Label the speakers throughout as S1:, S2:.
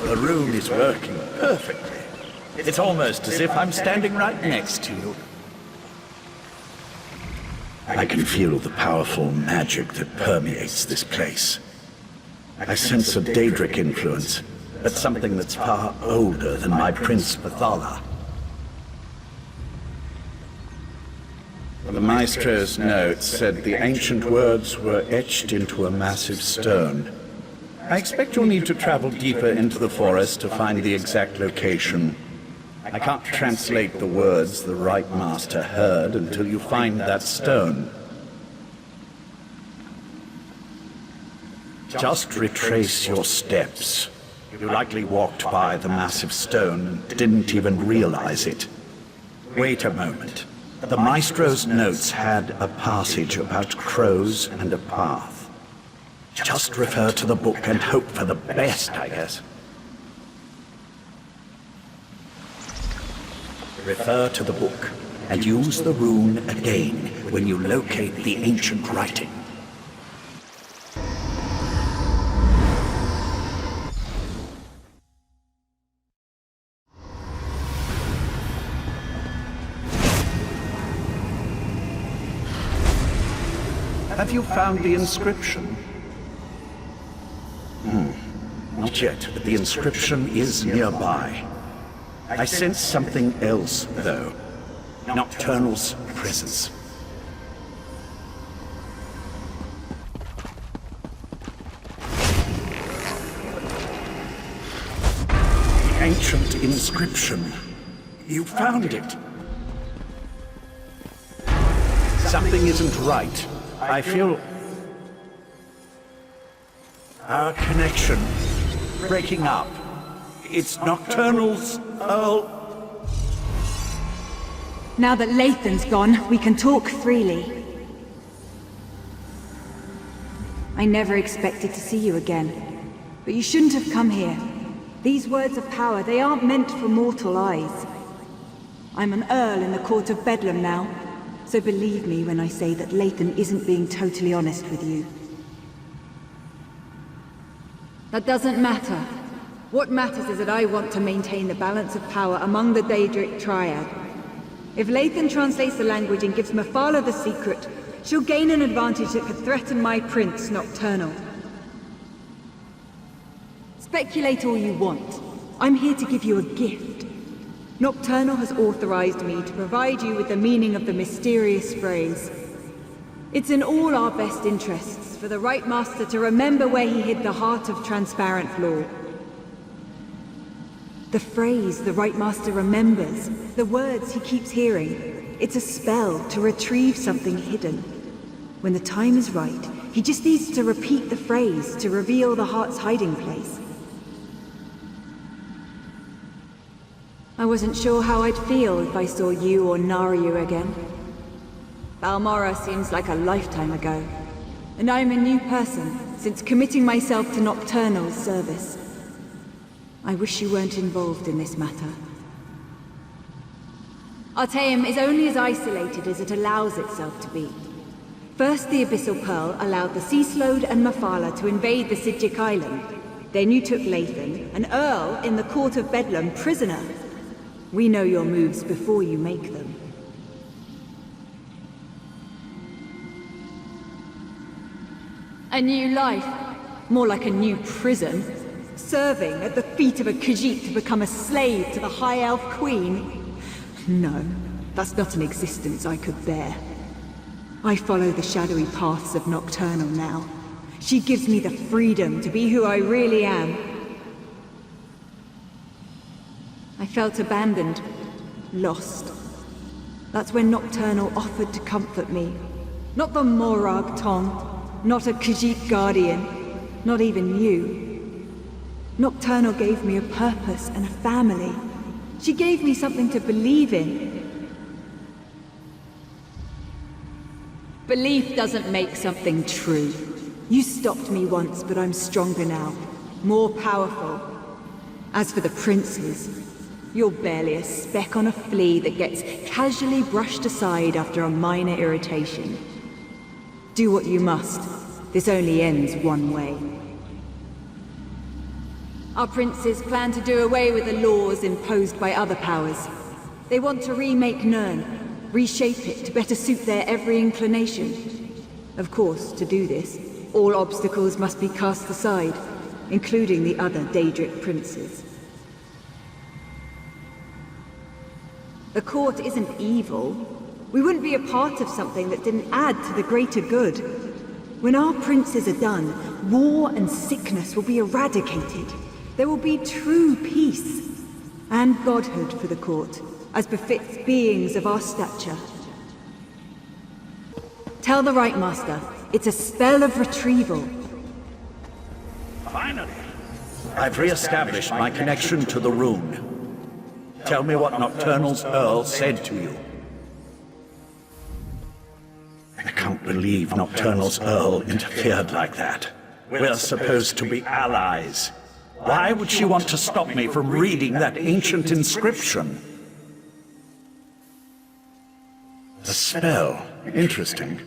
S1: The room is working perfectly. It's almost as if I'm standing right next to you. I can feel the powerful magic that permeates this place. I sense a Daedric influence, but something that's far older than my Prince Bathala. The Maestro's notes said the ancient words were etched into a massive stone. I expect you'll need to travel deeper into the forest to find the exact location. I can't translate the words the Right Master heard until you find that stone. Just retrace your steps. You likely walked by the massive stone and didn't even realize it. Wait a moment. The Maestro's notes had a passage about crows and a path. Just refer to the book and hope for the best, I guess. Refer to the book and use the rune again when you locate the ancient writing. Have you found the inscription? Not yet, but the inscription is nearby. I sense something else, though. Nocturnal's presence. The ancient inscription. You found it. Something isn't right. I feel our connection breaking up. It's Nocturnal's Earl.
S2: Now that Lathan's gone, we can talk freely. I never expected to see you again, but you shouldn't have come here. These words of power, they aren't meant for mortal eyes. I'm an Earl in the court of Bedlam now. So believe me when I say that Lathan isn't being totally honest with you. That doesn't matter. What matters is that I want to maintain the balance of power among the Daedric Triad. If Lathan translates the language and gives Mephala the secret, she'll gain an advantage that could threaten my prince, Nocturnal. Speculate all you want. I'm here to give you a gift. Nocturnal has authorized me to provide you with the meaning of the mysterious phrase. It's in all our best interests for the Right Master to remember where he hid the heart of transparent law. The phrase the Right Master remembers, the words he keeps hearing, it's a spell to retrieve something hidden. When the time is right, he just needs to repeat the phrase to reveal the heart's hiding place. I wasn't sure how I'd feel if I saw you or Naryu again. Balmora seems like a lifetime ago, and I'm a new person since committing myself to Nocturnal's service. I wish you weren't involved in this matter. Artaeum is only as isolated as it allows itself to be. First, the Abyssal Pearl allowed the Sea Slode and Mephala to invade the Sidjic Island. Then you took Lathan, an Earl in the court of Bedlam, prisoner. We know your moves before you make them. A new life. More like a new prison. Serving at the feet of a Khajiit to become a slave to the High Elf Queen. No, that's not an existence I could bear. I follow the shadowy paths of Nocturnal now. She gives me the freedom to be who I really am. I felt abandoned, lost. That's when Nocturnal offered to comfort me. Not the Morag Tong, not a Khajiit guardian, not even you. Nocturnal gave me a purpose and a family. She gave me something to believe in. Belief doesn't make something true. You stopped me once, but I'm stronger now. More powerful. As for the princes, you're barely a speck on a flea that gets casually brushed aside after a minor irritation. Do what you must. This only ends one way. Our princes plan to do away with the laws imposed by other powers. They want to remake Nirn, reshape it to better suit their every inclination. Of course, to do this, all obstacles must be cast aside, including the other Daedric princes. The court isn't evil. We wouldn't be a part of something that didn't add to the greater good. When our princes are done, war and sickness will be eradicated. There will be true peace and godhood for the court, as befits beings of our stature. Tell the Right Master, it's a spell of retrieval.
S1: Finally, I've re-established my connection to the rune. Tell me what Nocturnal's Earl said to you. I can't believe Nocturnal's Earl interfered like that. We're supposed to be allies. Why would she want to stop me from reading that ancient inscription? A spell. Interesting.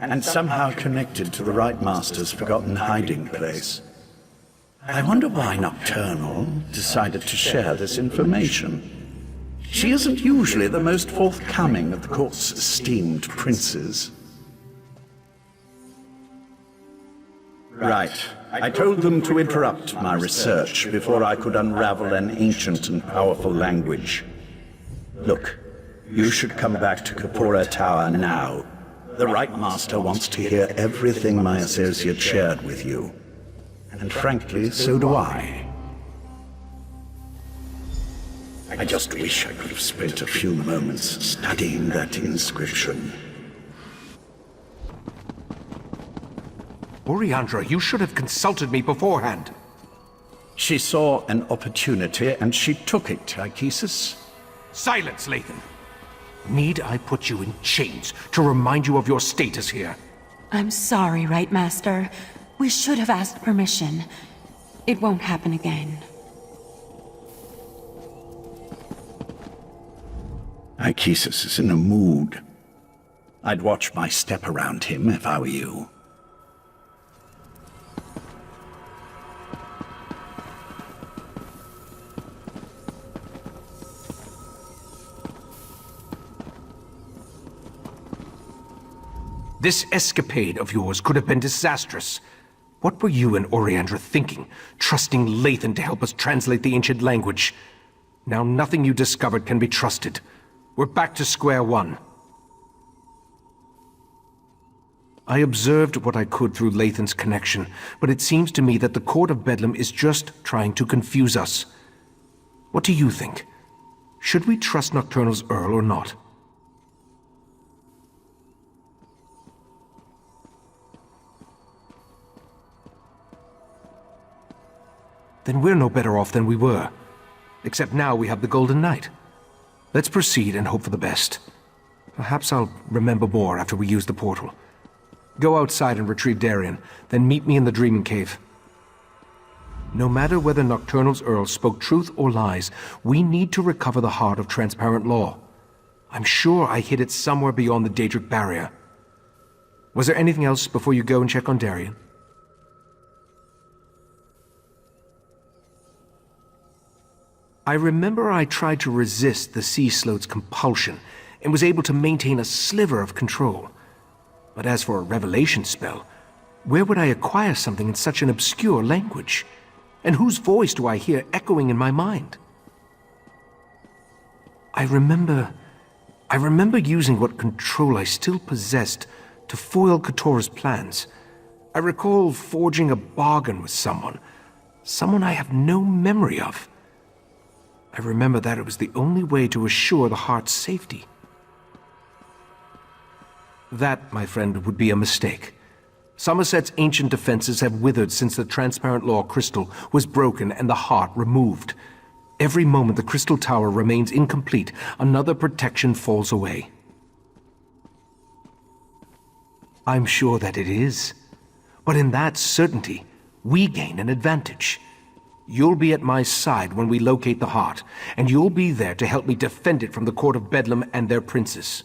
S1: And somehow connected to the Right Master's forgotten hiding place. I wonder why Nocturnal decided to share this information. She isn't usually the most forthcoming of the court's esteemed princes. Right. I told them to interrupt my research before I could unravel an ancient and powerful language. Look, you should come back to Kapora Tower now. The Right Master wants to hear everything my associate shared with you. And frankly, so do I. I just wish I could have spent a few moments studying that inscription.
S3: Oriandra, you should have consulted me beforehand.
S1: She saw an opportunity and she took it, Ichesis.
S3: Silence, Lathan. Need I put you in chains to remind you of your status here?
S4: I'm sorry, Right Master. We should have asked permission. It won't happen again.
S1: Ichesis is in a mood. I'd watch my step around him if I were you.
S3: This escapade of yours could have been disastrous. What were you and Oriandra thinking, trusting Lathan to help us translate the ancient language? Now nothing you discovered can be trusted. We're back to square one. I observed what I could through Lathan's connection, but it seems to me that the Court of Bedlam is just trying to confuse us. What do you think? Should we trust Nocturnal's Earl or not? Then we're no better off than we were. Except now we have the Golden Knight. Let's proceed and hope for the best. Perhaps I'll remember more after we use the portal. Go outside and retrieve Darien, then meet me in the Dreaming Cave. No matter whether Nocturnal's Earl spoke truth or lies, we need to recover the heart of transparent law. I'm sure I hid it somewhere beyond the Daedric barrier. Was there anything else before you go and check on Darien? I remember I tried to resist the Sea Sloat's compulsion and was able to maintain a sliver of control. But as for a revelation spell, where would I acquire something in such an obscure language? And whose voice do I hear echoing in my mind? I remember using what control I still possessed to foil Katora's plans. I recall forging a bargain with someone I have no memory of. I remember that it was the only way to assure the heart's safety. That, my friend, would be a mistake. Summerset's ancient defenses have withered since the transparent law crystal was broken and the heart removed. Every moment the crystal tower remains incomplete, another protection falls away. I'm sure that it is. But in that certainty, we gain an advantage. You'll be at my side when we locate the heart, and you'll be there to help me defend it from the Court of Bedlam and their princes.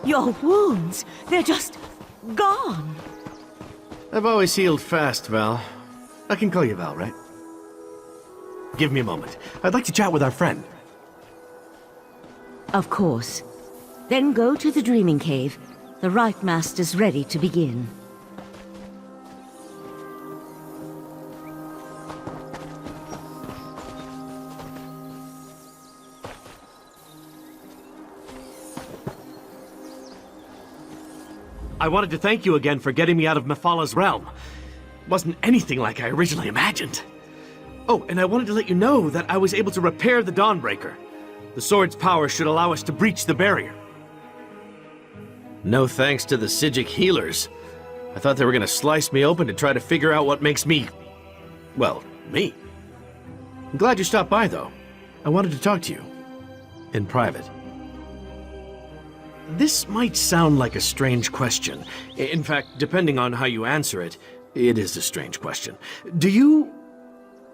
S5: Your wounds, they're just gone.
S6: I've always healed fast, Val.
S5: I can call you Val, right? Give me a moment. I'd like to chat with our friend.
S6: Of course. Then go to the Dreaming Cave. The Rite Master's ready to begin.
S5: I wanted to thank you again for getting me out of Mephala realm. Wasn't anything like I originally imagined. Oh, and I wanted to let you know that I was able to repair the Dawnbreaker. The sword's power should allow us to breach the barrier. No thanks to the Psijic healers. I thought they were gonna slice me open to try to figure out what makes me... well, me. I'm glad you stopped by, though. I wanted to talk to you. In private. This might sound like a strange question. In fact, depending on how you answer it, it is a strange question. Do you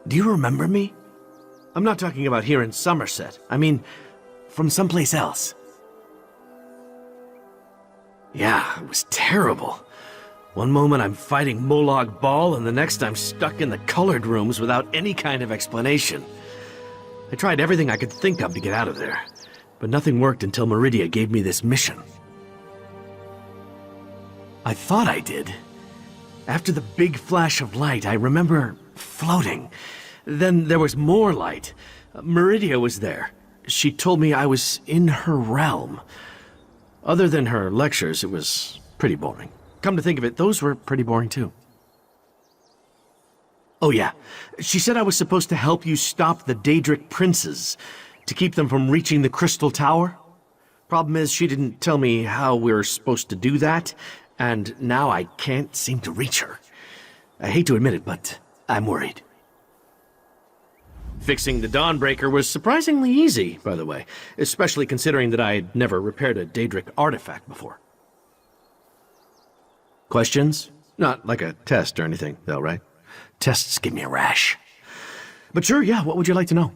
S5: remember me? I'm not talking about here in Summerset. I mean, from someplace else. Yeah, it was terrible. One moment I'm fighting Molag Bal, and the next I'm stuck in the colored rooms without any kind of explanation. I tried everything I could think of to get out of there, but nothing worked until Meridia gave me this mission. I thought I did. After the big flash of light, I remember floating. Then there was more light. Meridia was there. She told me I was in her realm. Other than her lectures, it was pretty boring. Come to think of it, those were pretty boring too. Oh yeah, she said I was supposed to help you stop the Daedric princes, to keep them from reaching the Crystal Tower. Problem is, she didn't tell me how we were supposed to do that, and now I can't seem to reach her. I hate to admit it, but I'm worried. Fixing the Dawnbreaker was surprisingly easy, by the way, especially considering that I had never repaired a Daedric artifact before. Questions? Not like a test or anything, though, right? Tests give me a rash. But sure, yeah, what would you like to know?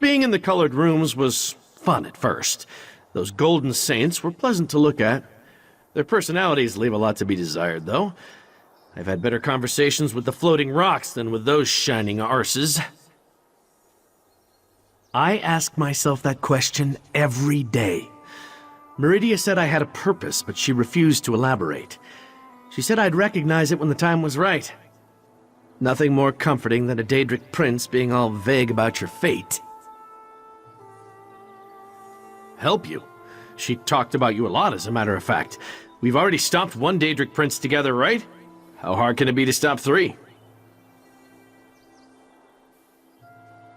S5: Being in the colored rooms was fun at first. Those golden saints were pleasant to look at. Their personalities leave a lot to be desired, though. I've had better conversations with the floating rocks than with those shining arses. I ask myself that question every day. Meridia said I had a purpose, but she refused to elaborate. She said I'd recognize it when the time was right. Nothing more comforting than a Daedric prince being all vague about your fate. Help you? She talked about you a lot, as a matter of fact. We've already stopped one Daedric prince together, right? How hard can it be to stop 3?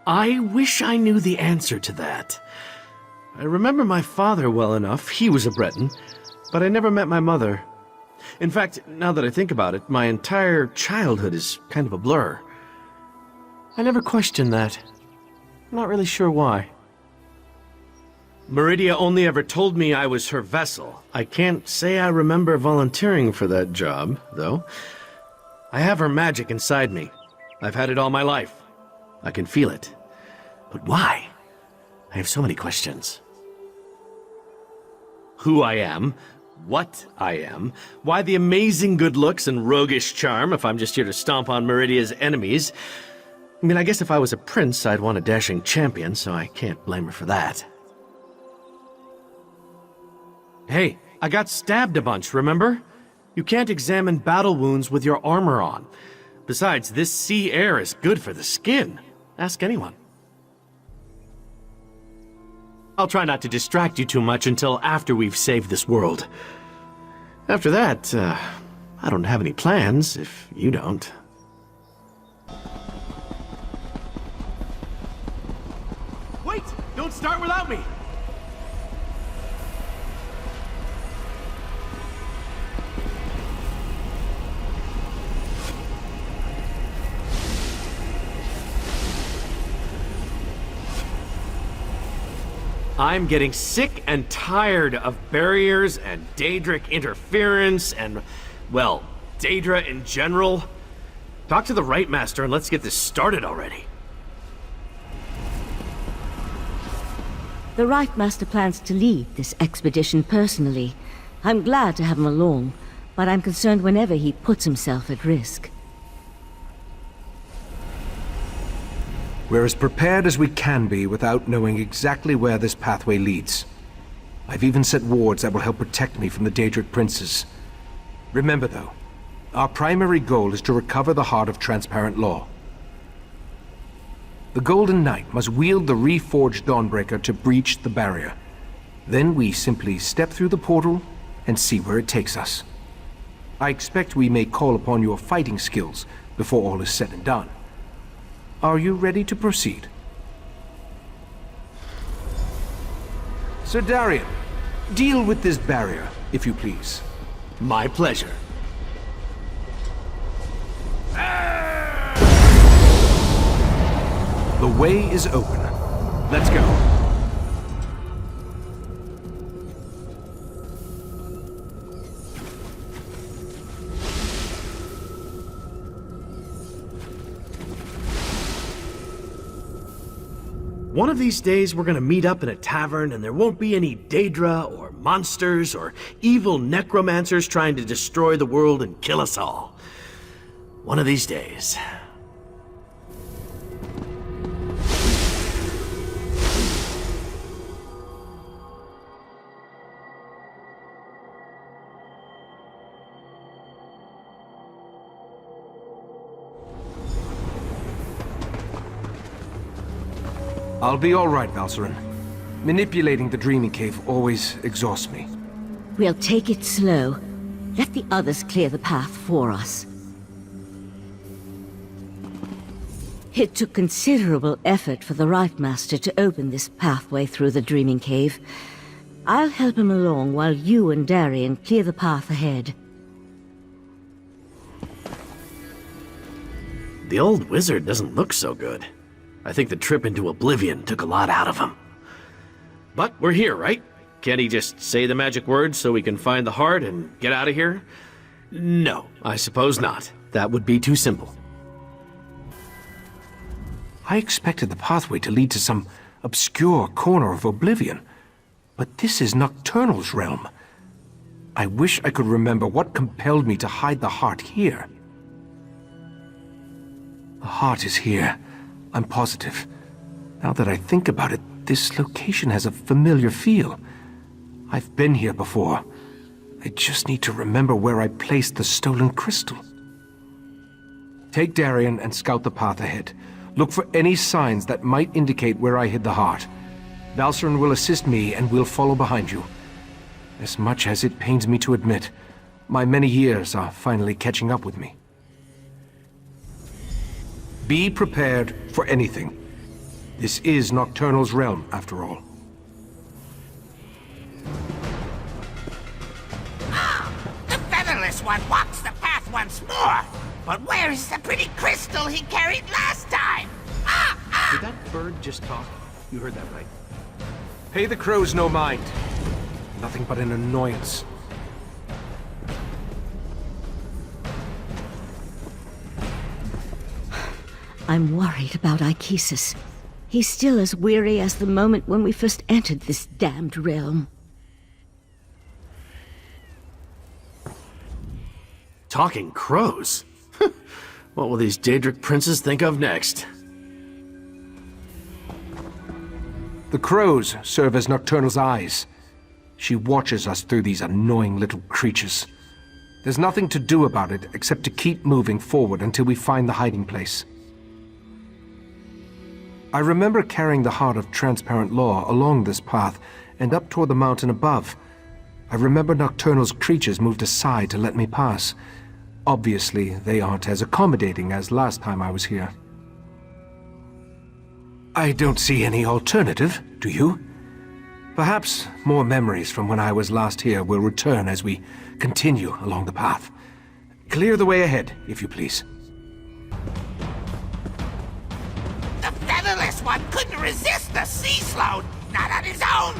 S5: I wish I knew the answer to that. I remember my father well enough. He was a Breton, but I never met my mother. In fact, now that I think about it, my entire childhood is kind of a blur. I never questioned that. I'm not really sure why. Meridia only ever told me I was her vessel. I can't say I remember volunteering for that job, though. I have her magic inside me. I've had it all my life. I can feel it. But why? I have so many questions. Who I am, what I am, why the amazing good looks and roguish charm if I'm just here to stomp on Meridia's enemies. I mean, I guess if I was a prince, I'd want a dashing champion, so I can't blame her for that. Hey, I got stabbed a bunch, remember? You can't examine battle wounds with your armor on. Besides, this sea air is good for the skin. Ask anyone. I'll try not to distract you too much until after we've saved this world. After that, I don't have any plans, if you don't. Wait! Don't start without me! I'm getting sick and tired of barriers and Daedric interference and, well, Daedra in general. Talk to the Rite Master and let's get this started already.
S6: The Rite Master plans to lead this expedition personally. I'm glad to have him along, but I'm concerned whenever he puts himself at risk.
S3: We're as prepared as we can be without knowing exactly where this pathway leads. I've even set wards that will help protect me from the Daedric princes. Remember, though, our primary goal is to recover the heart of transparent law. The Golden Knight must wield the reforged Dawnbreaker to breach the barrier. Then we simply step through the portal and see where it takes us. I expect we may call upon your fighting skills before all is said and done. Are you ready to proceed? Sir Darian, deal with this barrier, if you please.
S5: My pleasure.
S3: The way is open. Let's go.
S5: One of these days we're gonna meet up in a tavern and there won't be any Daedra or monsters or evil necromancers trying to destroy the world and kill us all. One of these days.
S3: I'll be all right, Valcerin. Manipulating the Dreaming Cave always exhausts me.
S6: We'll take it slow. Let the others clear the path for us. It took considerable effort for the Rite Master to open this pathway through the Dreaming Cave. I'll help him along while you and Darian clear the path ahead.
S5: The old wizard doesn't look so good. I think the trip into Oblivion took a lot out of him. But we're here, right? Can't he just say the magic words so we can find the heart and get out of here? No, I suppose not. That would be too simple.
S3: I expected the pathway to lead to some obscure corner of Oblivion, but this is Nocturnal's realm. I wish I could remember what compelled me to hide the heart here. The heart is here. I'm positive. Now that I think about it, this location has a familiar feel. I've been here before. I just need to remember where I placed the stolen crystal. Take Darian and scout the path ahead. Look for any signs that might indicate where I hid the heart. Valcerin will assist me and we'll follow behind you. As much as it pains me to admit, my many years are finally catching up with me. Be prepared for anything. This is Nocturnal's realm, after all.
S7: The featherless one walks the path once more. But where is the pretty crystal he carried last time?
S5: Did that bird just talk? You heard that right.
S3: Pay the crows no mind. Nothing but an annoyance.
S6: I'm worried about Ikesis. He's still as weary as the moment when we first entered this damned realm.
S5: Talking crows? What will these Daedric princes think of next?
S3: The crows serve as Nocturnal's eyes. She watches us through these annoying little creatures. There's nothing to do about it except to keep moving forward until we find the hiding place. I remember carrying the heart of transparent law along this path and up toward the mountain above. I remember Nocturnal's creatures moved aside to let me pass. Obviously, they aren't as accommodating as last time I was here. I don't see any alternative, do you? Perhaps more memories from when I was last here will return as we continue along the path. Clear the way ahead, if you please.
S7: The featherless one couldn't resist the sea slope, not on his own.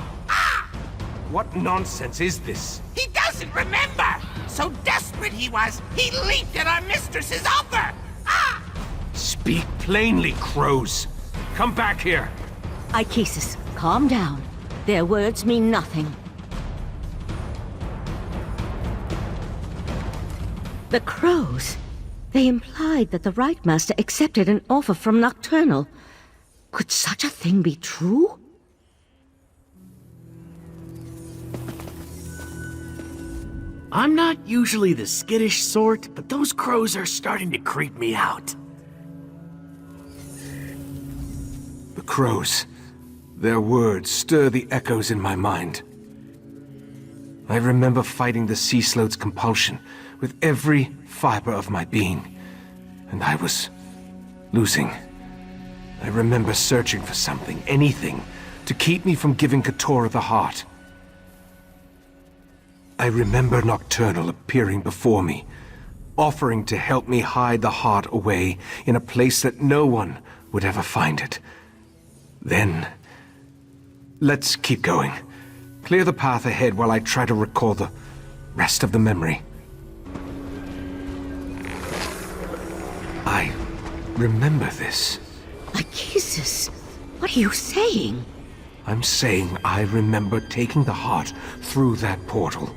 S3: What nonsense is this?
S7: He doesn't remember. So desperate he was, he leaped at our mistress's offer.
S3: Speak plainly, crows. Come back here.
S6: Ikesis, calm down. Their words mean nothing. The crows. They implied that the Right Master accepted an offer from Nocturnal. Could such a thing be true?
S5: I'm not usually the skittish sort, but those crows are starting to creep me out.
S3: The crows. Their words stir the echoes in my mind. I remember fighting the sea sloth's compulsion with every fiber of my being, and I was losing. I remember searching for something, anything, to keep me from giving Keturah the heart. I remember Nocturnal appearing before me, offering to help me hide the heart away in a place that no one would ever find it. Then, let's keep going. Clear the path ahead while I try to recall the rest of the memory. I remember this.
S6: Lycasus, what are you saying?
S3: I'm saying I remember taking the heart through that portal.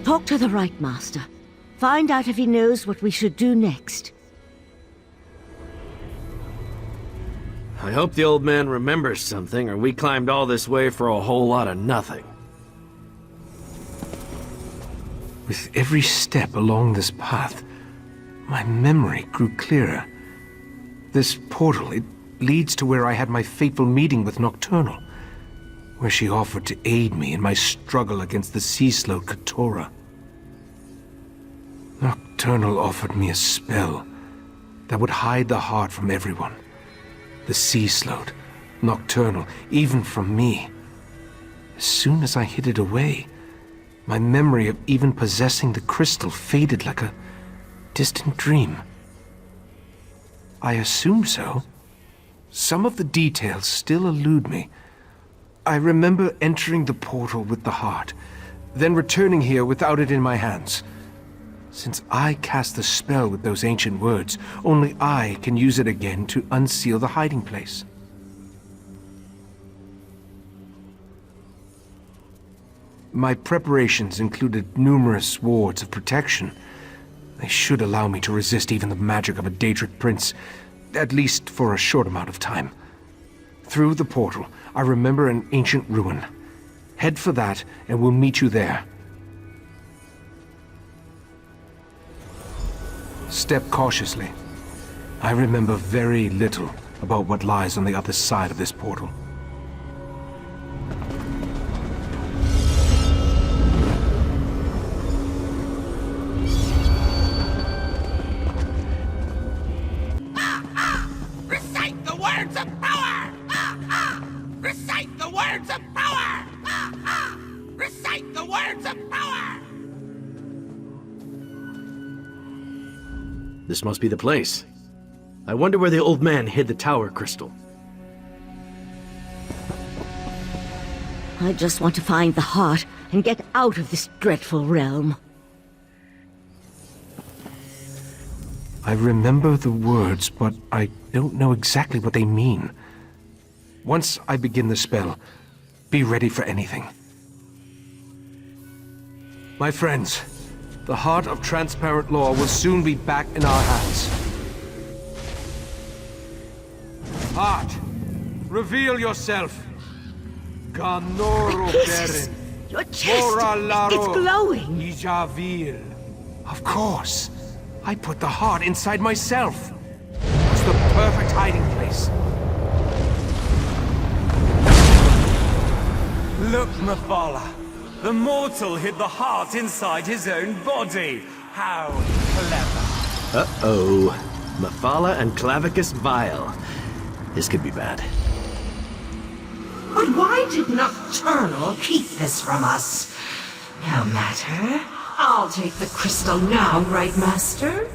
S6: Talk to the Right Master. Find out if he knows what we should do next.
S5: I hope the old man remembers something, or we climbed all this way for a whole lot of nothing.
S3: With every step along this path, my memory grew clearer. This portal, it leads to where I had my fateful meeting with Nocturnal, where she offered to aid me in my struggle against the sea sloth Keturah. Nocturnal offered me a spell that would hide the heart from everyone. The sea sloth, Nocturnal, even from me. As soon as I hid it away, my memory of even possessing the crystal faded like a distant dream. I assume so. Some of the details still elude me. I remember entering the portal with the heart, then returning here without it in my hands. Since I cast the spell with those ancient words, only I can use it again to unseal the hiding place. My preparations included numerous wards of protection. They should allow me to resist even the magic of a Daedric prince, at least for a short amount of time. Through the portal, I remember an ancient ruin. Head for that, and we'll meet you there. Step cautiously. I remember very little about what lies on the other side of this portal.
S7: Recite the words of power! Recite the words of power! Recite the words of power!
S5: This must be the place. I wonder where the old man hid the tower crystal.
S6: I just want to find the heart and get out of this dreadful realm.
S3: I remember the words, but I don't know exactly what they mean. Once I begin the spell, be ready for anything. My friends, the heart of transparent law will soon be back in our hands. Heart, reveal yourself. Ganoro
S6: Jesus,
S3: Beren.
S6: your chest, it's glowing.
S3: Ijavil. Of course. I put the heart inside myself. It's the perfect hiding place.
S8: Look, Mephala. The mortal hid the heart inside his own body. How clever.
S5: Uh-oh. Mephala and Clavicus Vile. This could be bad.
S9: But why did Nocturnal keep this from us? No matter. I'll take the crystal now, Right Master.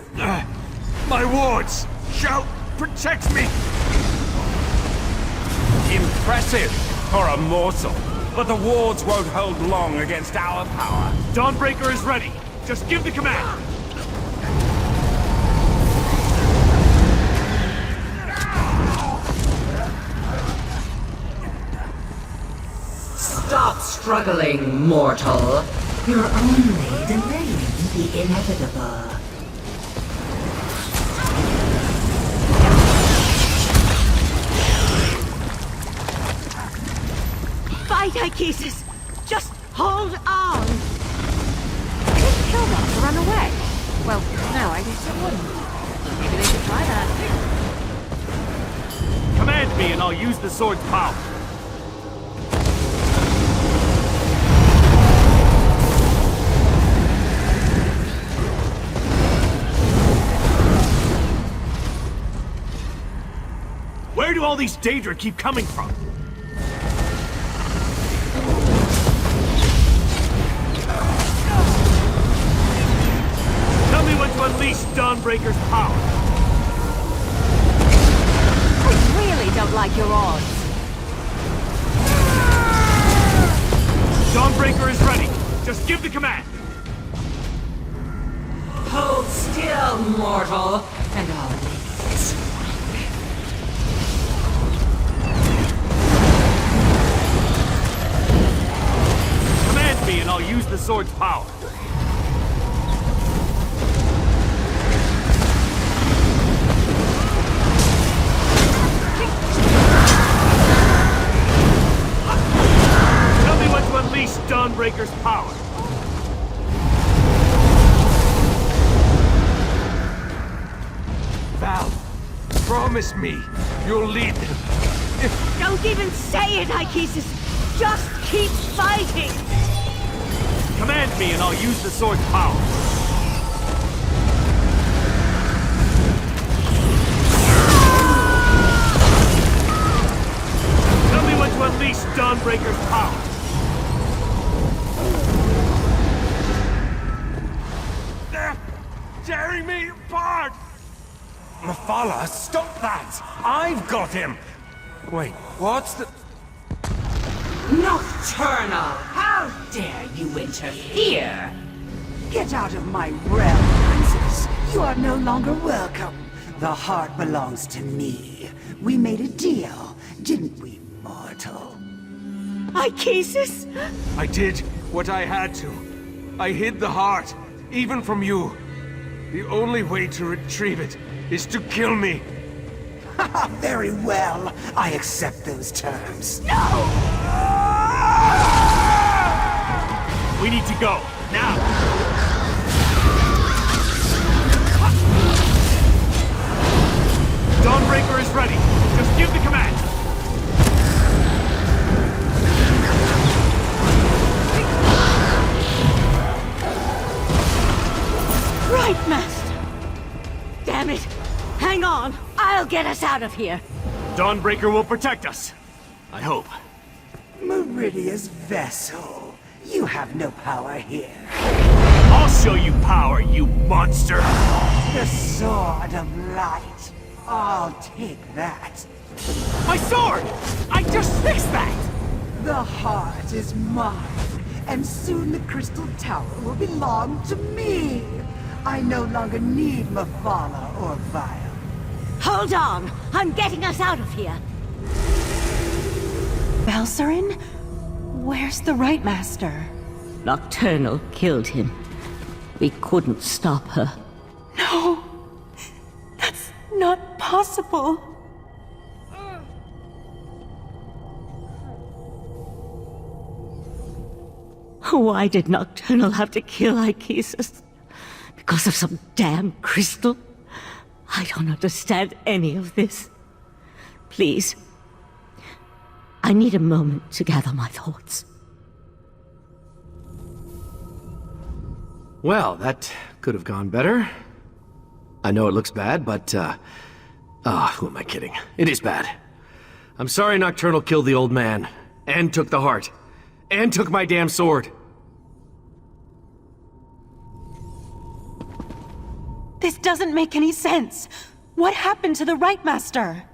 S8: My wards! Shout! Protect me! Impressive for a mortal. But the wards won't hold long against our power.
S5: Dawnbreaker is ready. Just give the command.
S9: Stop struggling, mortal. You're only delaying the inevitable.
S6: Fight, Ikesis! Just hold on!
S10: Didn't kill them to run away. Well, no, I guess it wouldn't. Maybe they could try that.
S8: Command me and I'll use the sword's power. Where do all these Daedra keep coming from? Tell me when to unleash Dawnbreaker's power.
S10: I really don't like your odds.
S8: Dawnbreaker is ready. Just give the command.
S9: Hold still, mortal, and I'll make this
S8: Command me and I'll use the sword's power. Tell me when to unleash Dawnbreaker's power.
S3: Val, promise me you'll lead them.
S6: Don't even say it, Ikesis! Just keep fighting!
S8: Command me and I'll use the sword's power. Tell me when to unleash Dawnbreaker's power. They're tearing me apart!
S11: Mephala, stop that! I've got him! Wait, what's the...
S9: Nocturnal! How dare you interfere?
S12: Get out of my realm, princess. You are no longer welcome. The heart belongs to me. We made a deal, didn't we, mortal?
S6: Ikesis!
S3: I did what I had to. I hid the heart, even from you. The only way to retrieve it is to kill me.
S12: Very well. I accept those terms.
S8: We need to go, now! Dawnbreaker is ready. Just give the command.
S6: Right, Master! Damn it! Hang on! I'll get us out of here!
S8: Dawnbreaker will protect us. I hope.
S12: Meridia's vessel. You have no power here.
S8: I'll show you power, you monster!
S12: The sword of light. I'll take that.
S8: My sword! I just fixed that!
S12: The heart is mine, and soon the Crystal Tower will belong to me. I no longer need Mephala or Vile.
S6: Hold on! I'm getting us out of here!
S4: Belzerin? Where's the Right Master?
S6: Nocturnal killed him. We couldn't stop her.
S4: No! That's not possible!
S6: Why did Nocturnal have to kill Ikesis? Because of some damn crystal? I don't understand any of this. Please. I need a moment to gather my thoughts.
S5: Well, that could have gone better. I know it looks bad, but, who am I kidding? It is bad. I'm sorry Nocturnal killed the old man, and took the heart, and took my damn sword.
S4: This doesn't make any sense. What happened to the Right Master?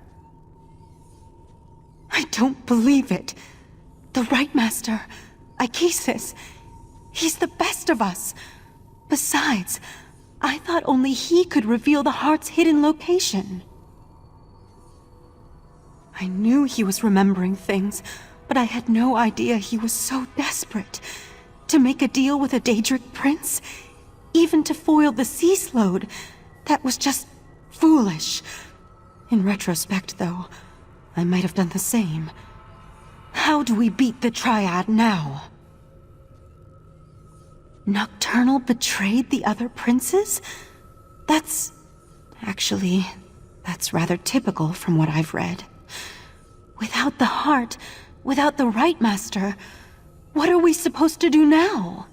S4: I don't believe it. The Right Master, Ikesis, he's the best of us. Besides, I thought only he could reveal the heart's hidden location. I knew he was remembering things, but I had no idea he was so desperate. To make a deal with a Daedric prince? Even to foil the sea slode? That was just foolish. In retrospect, though, I might have done the same. How do we beat the Triad now? Nocturnal betrayed the other princes? Actually, that's rather typical from what I've read. Without the heart, without the Right Master, what are we supposed to do now?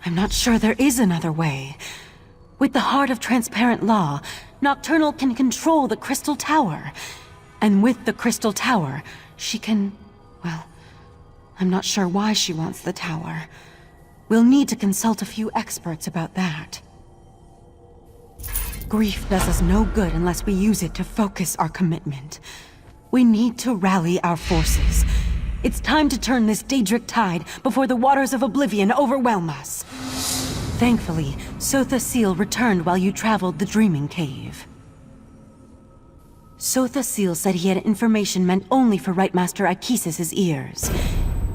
S4: I'm not sure there is another way. With the heart of transparent law, Nocturnal can control the Crystal Tower. And with the Crystal Tower, she can... well, I'm not sure why she wants the tower. We'll need to consult a few experts about that. Grief does us no good unless we use it to focus our commitment. We need to rally our forces. It's time to turn this Daedric tide before the waters of oblivion overwhelm us. Thankfully, Sotha Seal returned while you traveled the Dreaming Cave. Sotha Seal said he had information meant only for Right Master Achises' ears.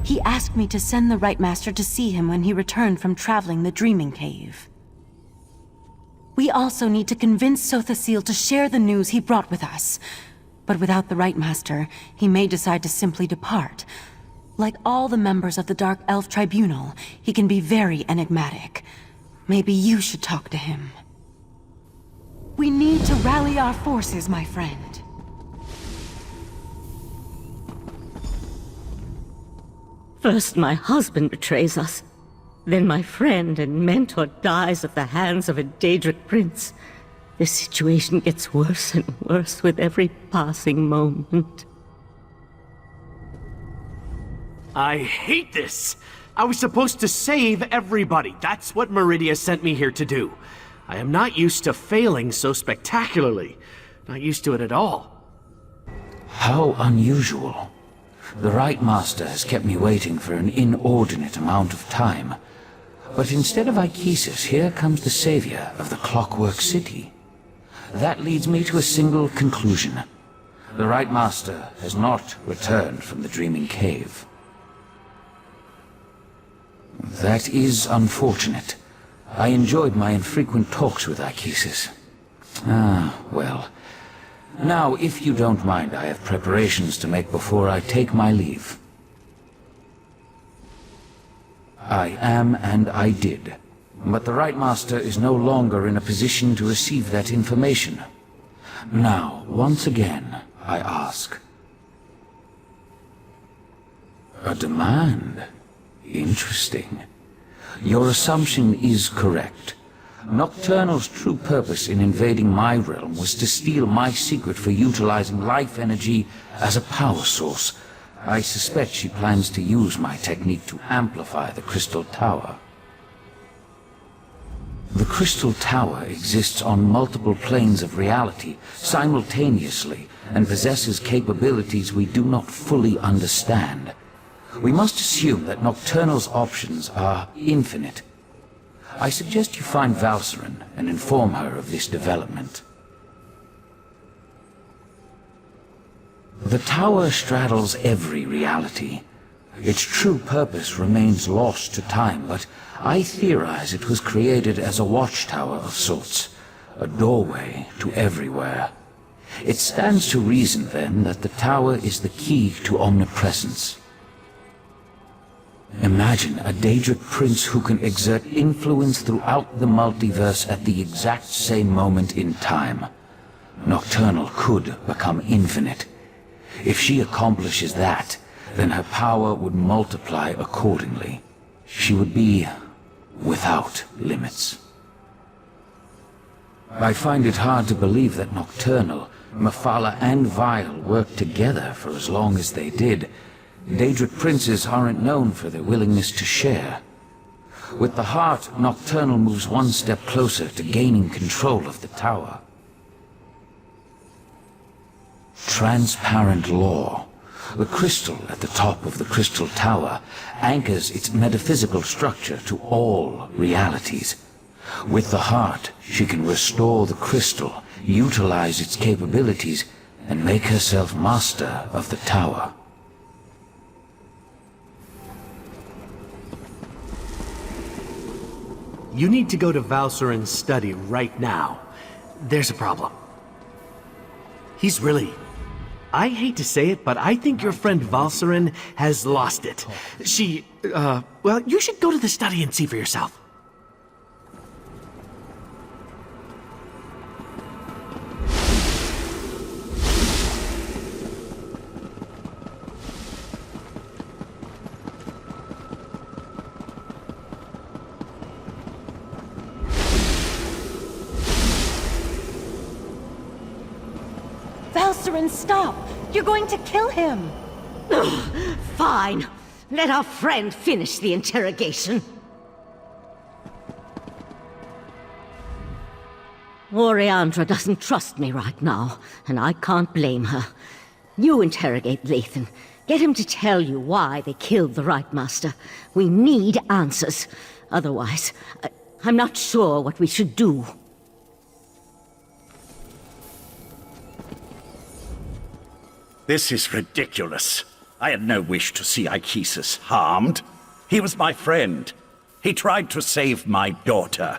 S4: He asked me to send the Right Master to see him when he returned from traveling the Dreaming Cave. We also need to convince Sotha Seal to share the news he brought with us. But without the Right Master, he may decide to simply depart. Like all the members of the Dark Elf Tribunal, he can be very enigmatic. Maybe you should talk to him. We need to rally our forces, my friend.
S6: First my husband betrays us. Then my friend and mentor dies at the hands of a Daedric prince. The situation gets worse and worse with every passing moment.
S5: I hate this! I was supposed to save everybody. That's what Meridia sent me here to do. I am not used to failing so spectacularly. Not used to it at all.
S13: How unusual. The Right Master has kept me waiting for an inordinate amount of time. But instead of Achises, here comes the savior of the Clockwork City. That leads me to a single conclusion. The Right Master has not returned from the Dreaming Cave. That is unfortunate. I enjoyed my infrequent talks with Achises. Well. Now, if you don't mind, I have preparations to make before I take my leave. I am, and I did. But the Right Master is no longer in a position to receive that information. Now, once again, I ask. A demand? Interesting. Your assumption is correct. Nocturnal's true purpose in invading my realm was to steal my secret for utilizing life energy as a power source. I suspect she plans to use my technique to amplify the Crystal Tower. The Crystal Tower exists on multiple planes of reality simultaneously and possesses capabilities we do not fully understand. We must assume that Nocturnal's options are infinite. I suggest you find Valcerin and inform her of this development. The tower straddles every reality. Its true purpose remains lost to time, but I theorize it was created as a watchtower of sorts, a doorway to everywhere. It stands to reason, then, that the tower is the key to omnipresence. Imagine a Daedric prince who can exert influence throughout the multiverse at the exact same moment in time. Nocturnal could become infinite. If she accomplishes that, then her power would multiply accordingly. She would be without limits. I find it hard to believe that Nocturnal, Mephala, and Vile worked together for as long as they did. Daedric princes aren't known for their willingness to share. With the heart, Nocturnal moves one step closer to gaining control of the tower. Transparent law. The crystal at the top of the Crystal Tower anchors its metaphysical structure to all realities. With the heart, she can restore the crystal, utilize its capabilities, and make herself master of the tower.
S5: you need to go to Valsuren's study right now. There's a problem. He's really... I hate to say it, but I think your friend Valsuren has lost it. She, well, you should go to the study and see for yourself.
S4: Valsuren, stop! You're going to kill him!
S6: Fine. Let our friend finish the interrogation. Oriandra doesn't trust me right now, and I can't blame her. You interrogate Lathan. Get him to tell you why they killed the Right Master. We need answers. Otherwise, I'm not sure what we should do.
S1: This is ridiculous. I had no wish to see Aekisus harmed. He was my friend. He tried to save my daughter.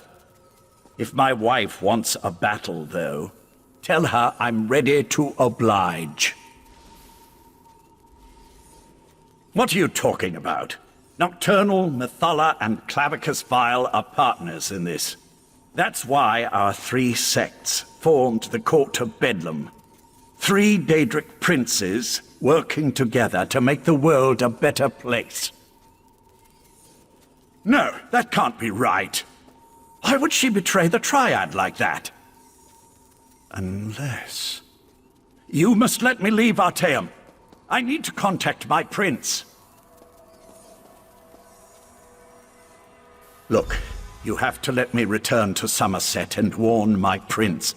S1: If my wife wants a battle, though, tell her I'm ready to oblige. What are you talking about? Nocturnal, Methala, and Clavicus Vile are partners in this. That's why our three sects formed the Court of Bedlam. 3 Daedric princes working together to make the world a better place. No, that can't be right. Why would she betray the Triad like that? Unless... You must let me leave, Artaeum. I need to contact my prince. Look, you have to let me return to Summerset and warn my prince.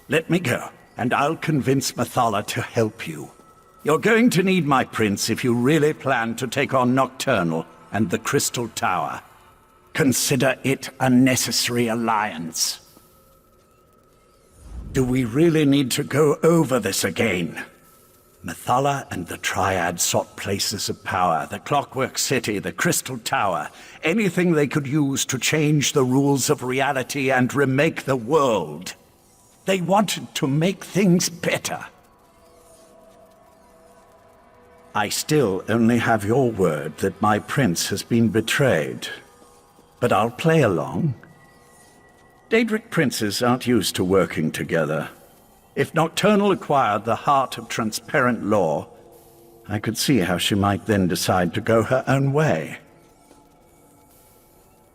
S1: Let me go, and I'll convince Methala to help you. You're going to need my prince if you really plan to take on Nocturnal and the Crystal Tower. Consider it a necessary alliance. Do we really need to go over this again? Methala and the Triad sought places of power, the Clockwork City, the Crystal Tower, anything they could use to change the rules of reality and remake the world. They wanted to make things better. I still only have your word that my prince has been betrayed. But I'll play along. Daedric princes aren't used to working together. If Nocturnal acquired the heart of transparent law, I could see how she might then decide to go her own way.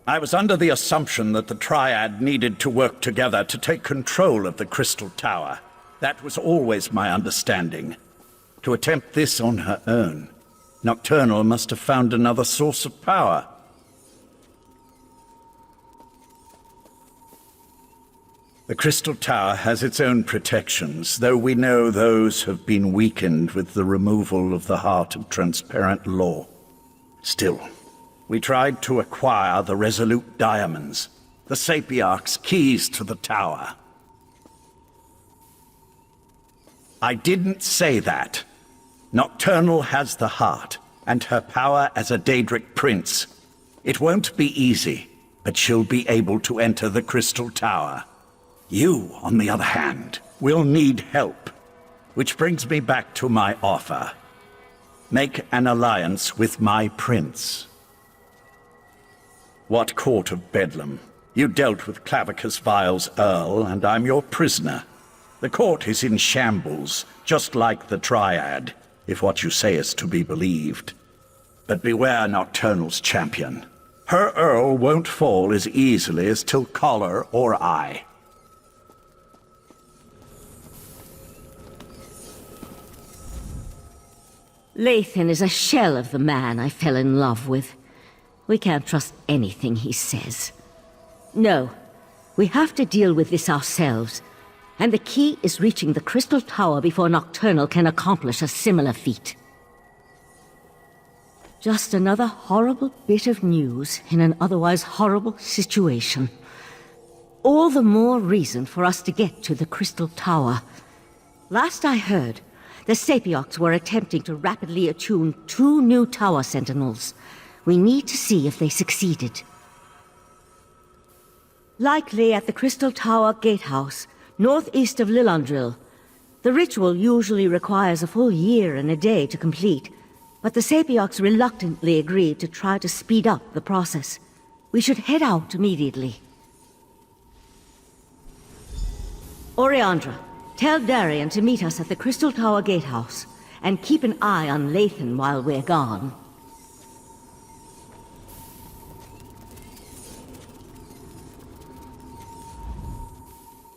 S1: I was under the assumption that the Triad needed to work together to take control of the Crystal Tower. That was always my understanding. To attempt this on her own, Nocturnal must have found another source of power. The Crystal Tower has its own protections, though we know those have been weakened with the removal of the heart of transparent law. Still, we tried to acquire the Resolute Diamonds, the Sapiarch's keys to the tower. I didn't say that. Nocturnal has the heart, and her power as a Daedric prince. It won't be easy, but she'll be able to enter the Crystal Tower. You, on the other hand, will need help. Which brings me back to my offer. Make an alliance with my prince. What Court of Bedlam? You dealt with Clavicus Vile's Earl, and I'm your prisoner. The court is in shambles, just like the Triad, if what you say is to be believed. But beware Nocturnal's champion. Her Earl won't fall as easily as Tilcaller or I.
S6: Lathan is a shell of the man I fell in love with. We can't trust anything he says. No, we have to deal with this ourselves. And the key is reaching the Crystal Tower before Nocturnal can accomplish a similar feat. Just another horrible bit of news in an otherwise horrible situation. All the more reason for us to get to the Crystal Tower. Last I heard, the Sapiarchs were attempting to rapidly attune 2 new tower sentinels. We need to see if they succeeded. Likely at the Crystal Tower Gatehouse, northeast of Lillandril. The ritual usually requires a full year and a day to complete, but the Sapiocs reluctantly agreed to try to speed up the process. We should head out immediately. Oriandra, tell Darian to meet us at the Crystal Tower Gatehouse, and keep an eye on Lathan while we're gone.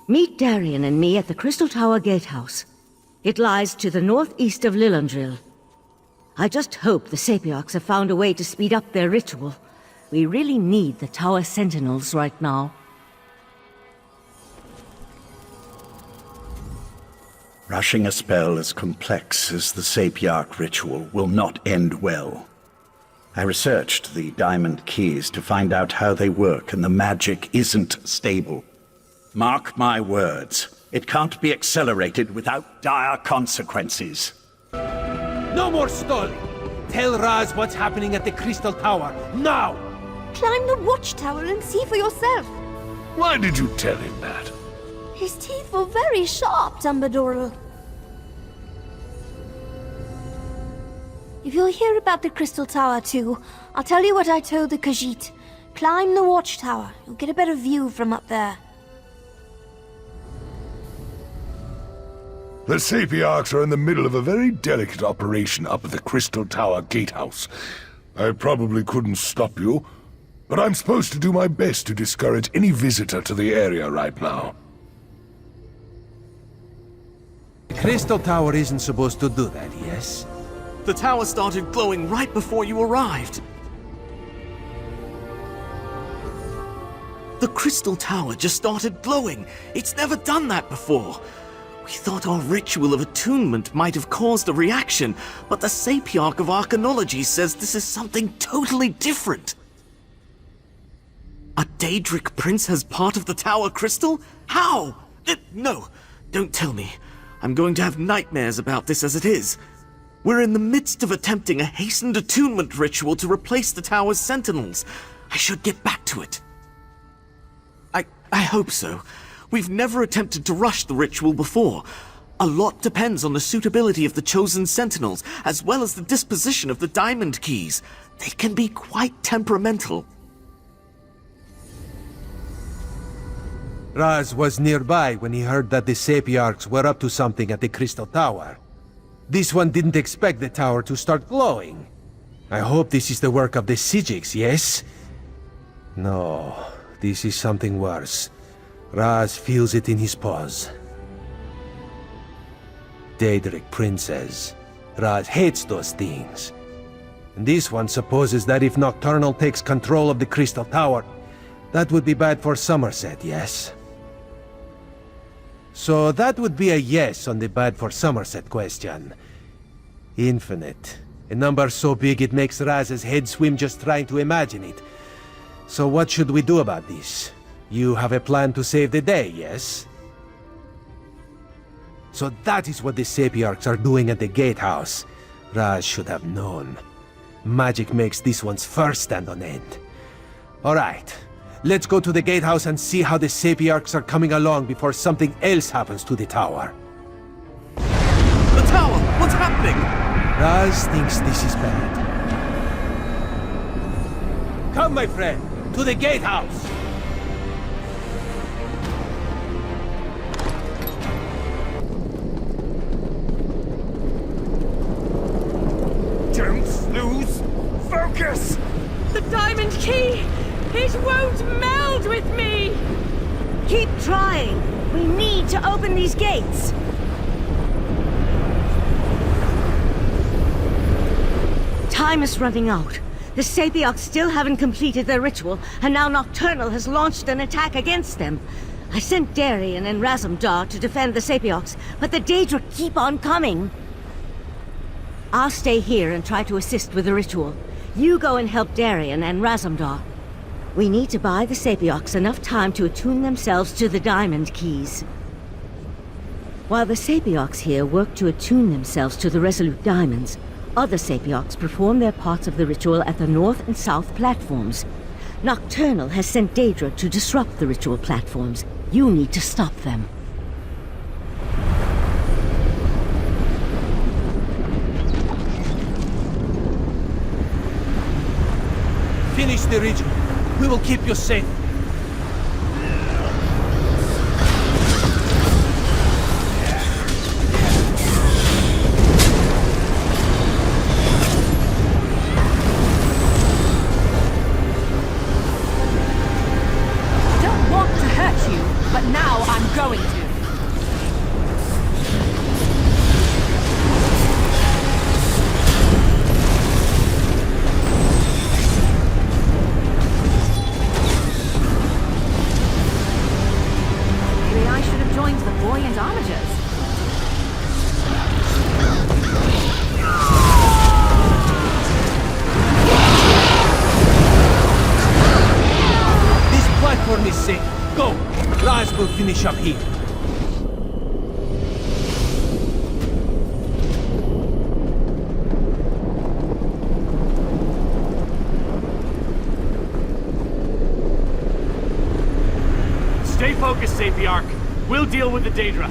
S6: Meet Darian and me at the Crystal Tower Gatehouse. It lies to the northeast of Lillandril. I just hope the Sapiocs have found a way to speed up their ritual. We really need the Tower Sentinels right now.
S1: Rushing a spell as complex as the Sapiarch ritual will not end well. I researched the diamond keys to find out how they work, and the magic isn't stable. Mark my words, it can't be accelerated without dire consequences.
S3: No more stalling! Tell Raz what's happening at the Crystal Tower, now!
S14: Climb the watchtower and see for yourself.
S15: Why did you tell him that?
S14: His teeth were very sharp, Dumbledore. If you'll hear about the Crystal Tower too, I'll tell you what I told the Khajiit. Climb the watchtower. You'll get a better view from up there.
S15: The Sapiarchs are in the middle of a very delicate operation up at the Crystal Tower Gatehouse. I probably couldn't stop you, but I'm supposed to do my best to discourage any visitor to the area right now.
S3: The Crystal Tower isn't supposed to do that, yes?
S5: The tower started glowing right before you arrived. The Crystal Tower just started glowing. It's never done that before. We thought our ritual of attunement might have caused a reaction, but the Sapiarch of Arcanology says this is something totally different. A Daedric prince has part of the tower crystal? How? No, don't tell me. I'm going to have nightmares about this as it is. We're in the midst of attempting a hastened attunement ritual to replace the tower's sentinels. I should get back to it. I hope so. We've never attempted to rush the ritual before. A lot depends on the suitability of the chosen sentinels, as well as the disposition of the diamond keys. They can be quite temperamental.
S3: Raz was nearby when he heard that the Sapiarchs were up to something at the Crystal Tower. This one didn't expect the tower to start glowing. I hope this is the work of the Sijiks, yes? No, this is something worse. Raz feels it in his paws. Daedric princes. Raz hates those things. And this one supposes that if Nocturnal takes control of the Crystal Tower, that would be bad for Summerset, yes? So that would be a yes on the bad for Summerset question. Infinite. A number so big it makes Raz's head swim just trying to imagine it. So what should we do about this? You have a plan to save the day, yes? So that is what the Sapiarchs are doing at the Gatehouse. Raz should have known. Magic makes this one's first stand on end. Alright, let's go to the Gatehouse and see how the Sapiarchs are coming along before something else happens to the tower.
S5: The tower! What's happening?
S3: Raz thinks this is bad. Come, my friend, to the Gatehouse!
S11: Don't lose focus!
S6: The diamond key! It won't meld with me! Keep trying. We need to open these gates. Time is running out. The Sapiarchs still haven't completed their ritual, and now Nocturnal has launched an attack against them. I sent Darian and Razumdar to defend the Sapiarchs, but the Daedra keep on coming. I'll stay here and try to assist with the ritual. You go and help Darian and Razumdar. We need to buy the Sapiarchs enough time to attune themselves to the diamond keys. While the Sapiarchs here work to attune themselves to the Resolute Diamonds, other Sapiarchs perform their parts of the ritual at the north and south platforms. Nocturnal has sent Daedra to disrupt the ritual platforms. You need to stop them.
S3: Finish the ritual. We will keep you safe.
S10: But now I'm going to. Maybe I should have joined the buoyant armatures.
S3: This platform is safe. Go! Raz will finish up here.
S5: Stay focused, Sapiarch. We'll deal with the Daedra.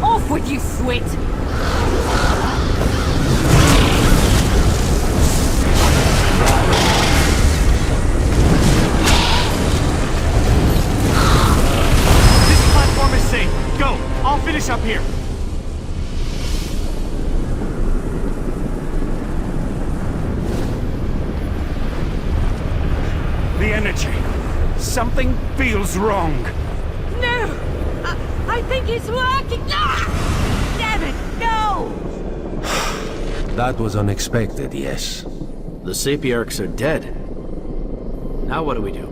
S10: Off with you, Swit!
S5: This platform is safe. Go! I'll finish up here.
S11: The energy. Something feels wrong.
S6: No! I think it's working! Ah! Damn it, no!
S3: That was unexpected, yes.
S5: The Sapiarchs are dead. Now what do we do?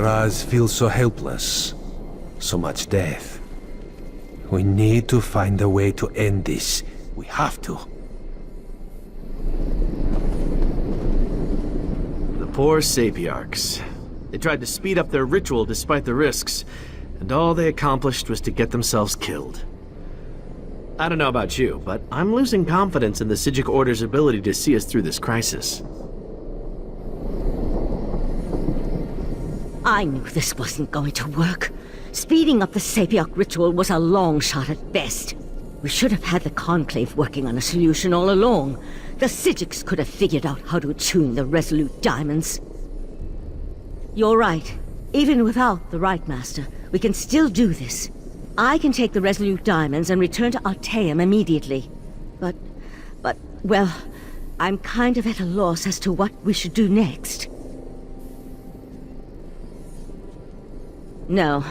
S3: Raz feels so helpless. So much death. We need to find a way to end this. We have to.
S5: The poor Sapiarchs. They tried to speed up their ritual despite the risks, and all they accomplished was to get themselves killed. I don't know about you, but I'm losing confidence in the Psijic Order's ability to see us through this crisis.
S6: I knew this wasn't going to work. Speeding up the Sapiarch ritual was a long shot at best. We should have had the Conclave working on a solution all along. The Psijics could have figured out how to attune the Resolute Diamonds. You're right. Even without the Right Master, we can still do this. I can take the Resolute Diamonds and return to Artaeum immediately. But, well, I'm kind of at a loss as to what we should do next. No,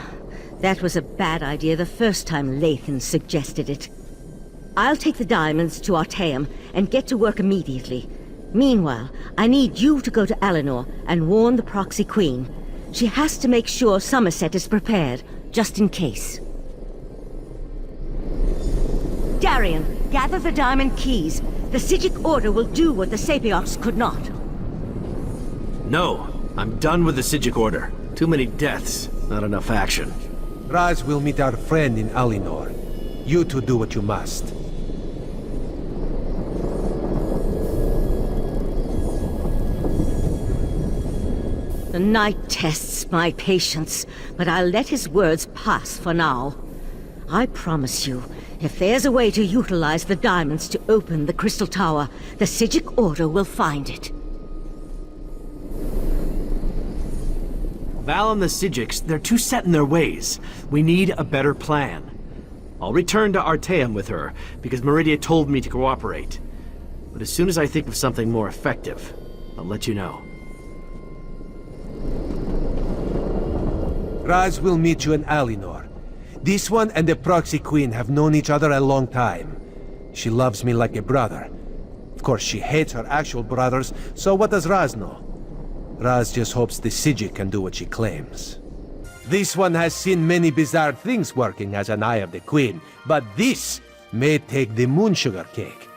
S6: that was a bad idea the first time Lathan suggested it. I'll take the diamonds to Artaeum and get to work immediately. Meanwhile, I need you to go to Alinor and warn the Proxy Queen. She has to make sure Summerset is prepared, just in case. Darian, gather the diamond keys. The Psijic Order will do what the Sapiarchs could not.
S5: No, I'm done with the Psijic Order. Too many deaths, not enough action.
S3: Raz will meet our friend in Alinor. You two do what you must.
S6: The Knight tests my patience, but I'll let his words pass for now. I promise you, if there's a way to utilize the diamonds to open the Crystal Tower, the Psijic Order will find it.
S5: Val and the Psijics, they're too set in their ways. We need a better plan. I'll return to Artaeum with her, because Meridia told me to cooperate. But as soon as I think of something more effective, I'll let you know.
S3: Raz will meet you in Alinor. This one and the Proxy Queen have known each other a long time. She loves me like a brother. Of course, she hates her actual brothers, so what does Raz know? Raz just hopes the Psijic can do what she claims. This one has seen many bizarre things working as an Eye of the Queen, but this may take the moon sugar cake.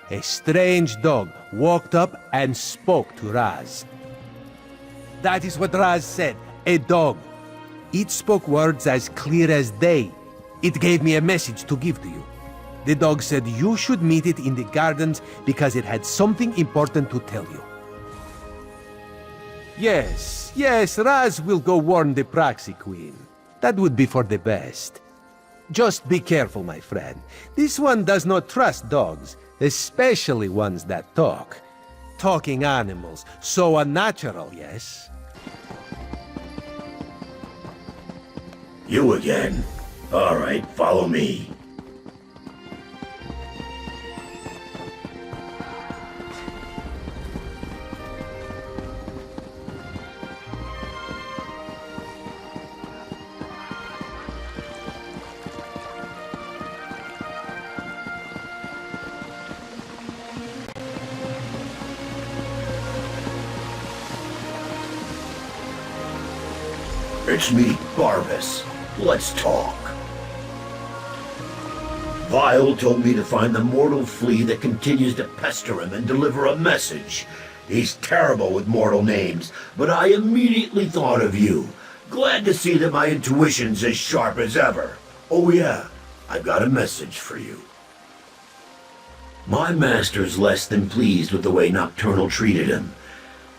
S3: A strange dog walked up and spoke to Raz. That is what Raz said, a dog. It spoke words as clear as day. It gave me a message to give to you. The dog said you should meet it in the gardens because it had something important to tell you. Yes, Raz will go warn the Proxy Queen. That would be for the best. Just be careful, my friend. This one does not trust dogs, especially ones that talk. Talking animals, so unnatural, yes?
S16: You again? All right, follow me. It's me, Barbas. Let's talk. Vile told me to find the mortal flea that continues to pester him and deliver a message. He's terrible with mortal names, but I immediately thought of you. Glad to see that my intuition's as sharp as ever. Oh yeah, I've got a message for you. My master's less than pleased with the way Nocturnal treated him.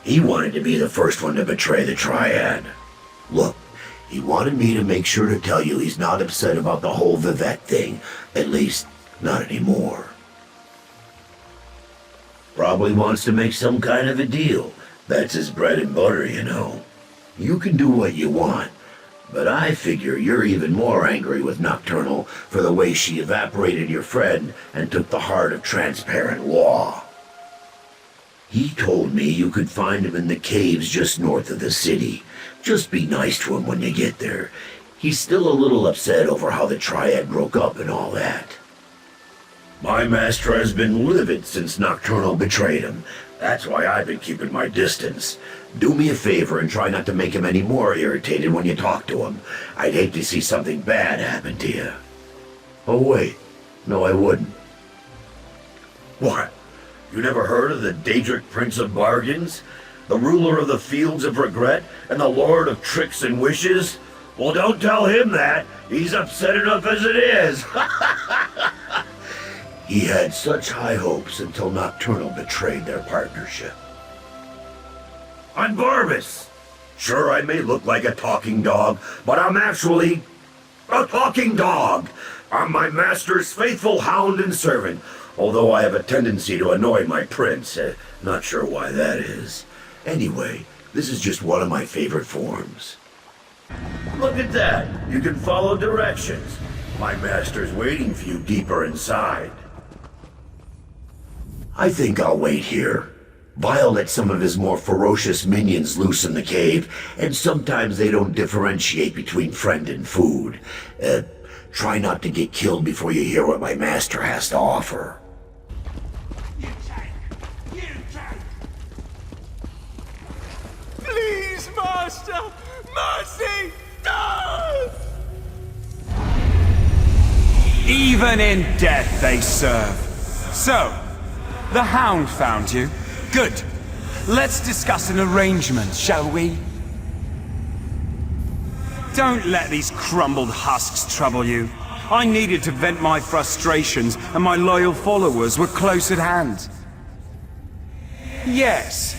S16: He wanted to be the first one to betray the Triad. Look, he wanted me to make sure to tell you he's not upset about the whole Vivette thing. At least, not anymore. Probably wants to make some kind of a deal. That's his bread and butter, you know. You can do what you want, but I figure you're even more angry with Nocturnal for the way she evaporated your friend and took the heart of transparent law. He told me you could find him in the caves just north of the city. Just be nice to him when you get there. He's still a little upset over how the Triad broke up and all that. My master has been livid since Nocturnal betrayed him. That's why I've been keeping my distance. Do me a favor and try not to make him any more irritated when you talk to him. I'd hate to see something bad happen to you. Oh wait, no I wouldn't. What? You never heard of the Daedric Prince of Bargains? The ruler of the Fields of Regret and the Lord of Tricks and Wishes? Well, don't tell him that. He's upset enough as it is. He had such high hopes until Nocturnal betrayed their partnership. I'm Barbas. Sure, I may look like a talking dog, but I'm actually a talking dog. I'm my master's faithful hound and servant, although I have a tendency to annoy my prince. Not sure why that is. Anyway, this is just one of my favorite forms. Look at that! You can follow directions. My master's waiting for you deeper inside. I think I'll wait here. Vile let some of his more ferocious minions loose in the cave, and sometimes they don't differentiate between friend and food. Try not to get killed before you hear what my master has to offer.
S8: Please, Master! Mercy! No! Even in death they serve. So, the Hound found you? Good. Let's discuss an arrangement, shall we? Don't let these crumbled husks trouble you. I needed to vent my frustrations, and my loyal followers were close at hand. Yes,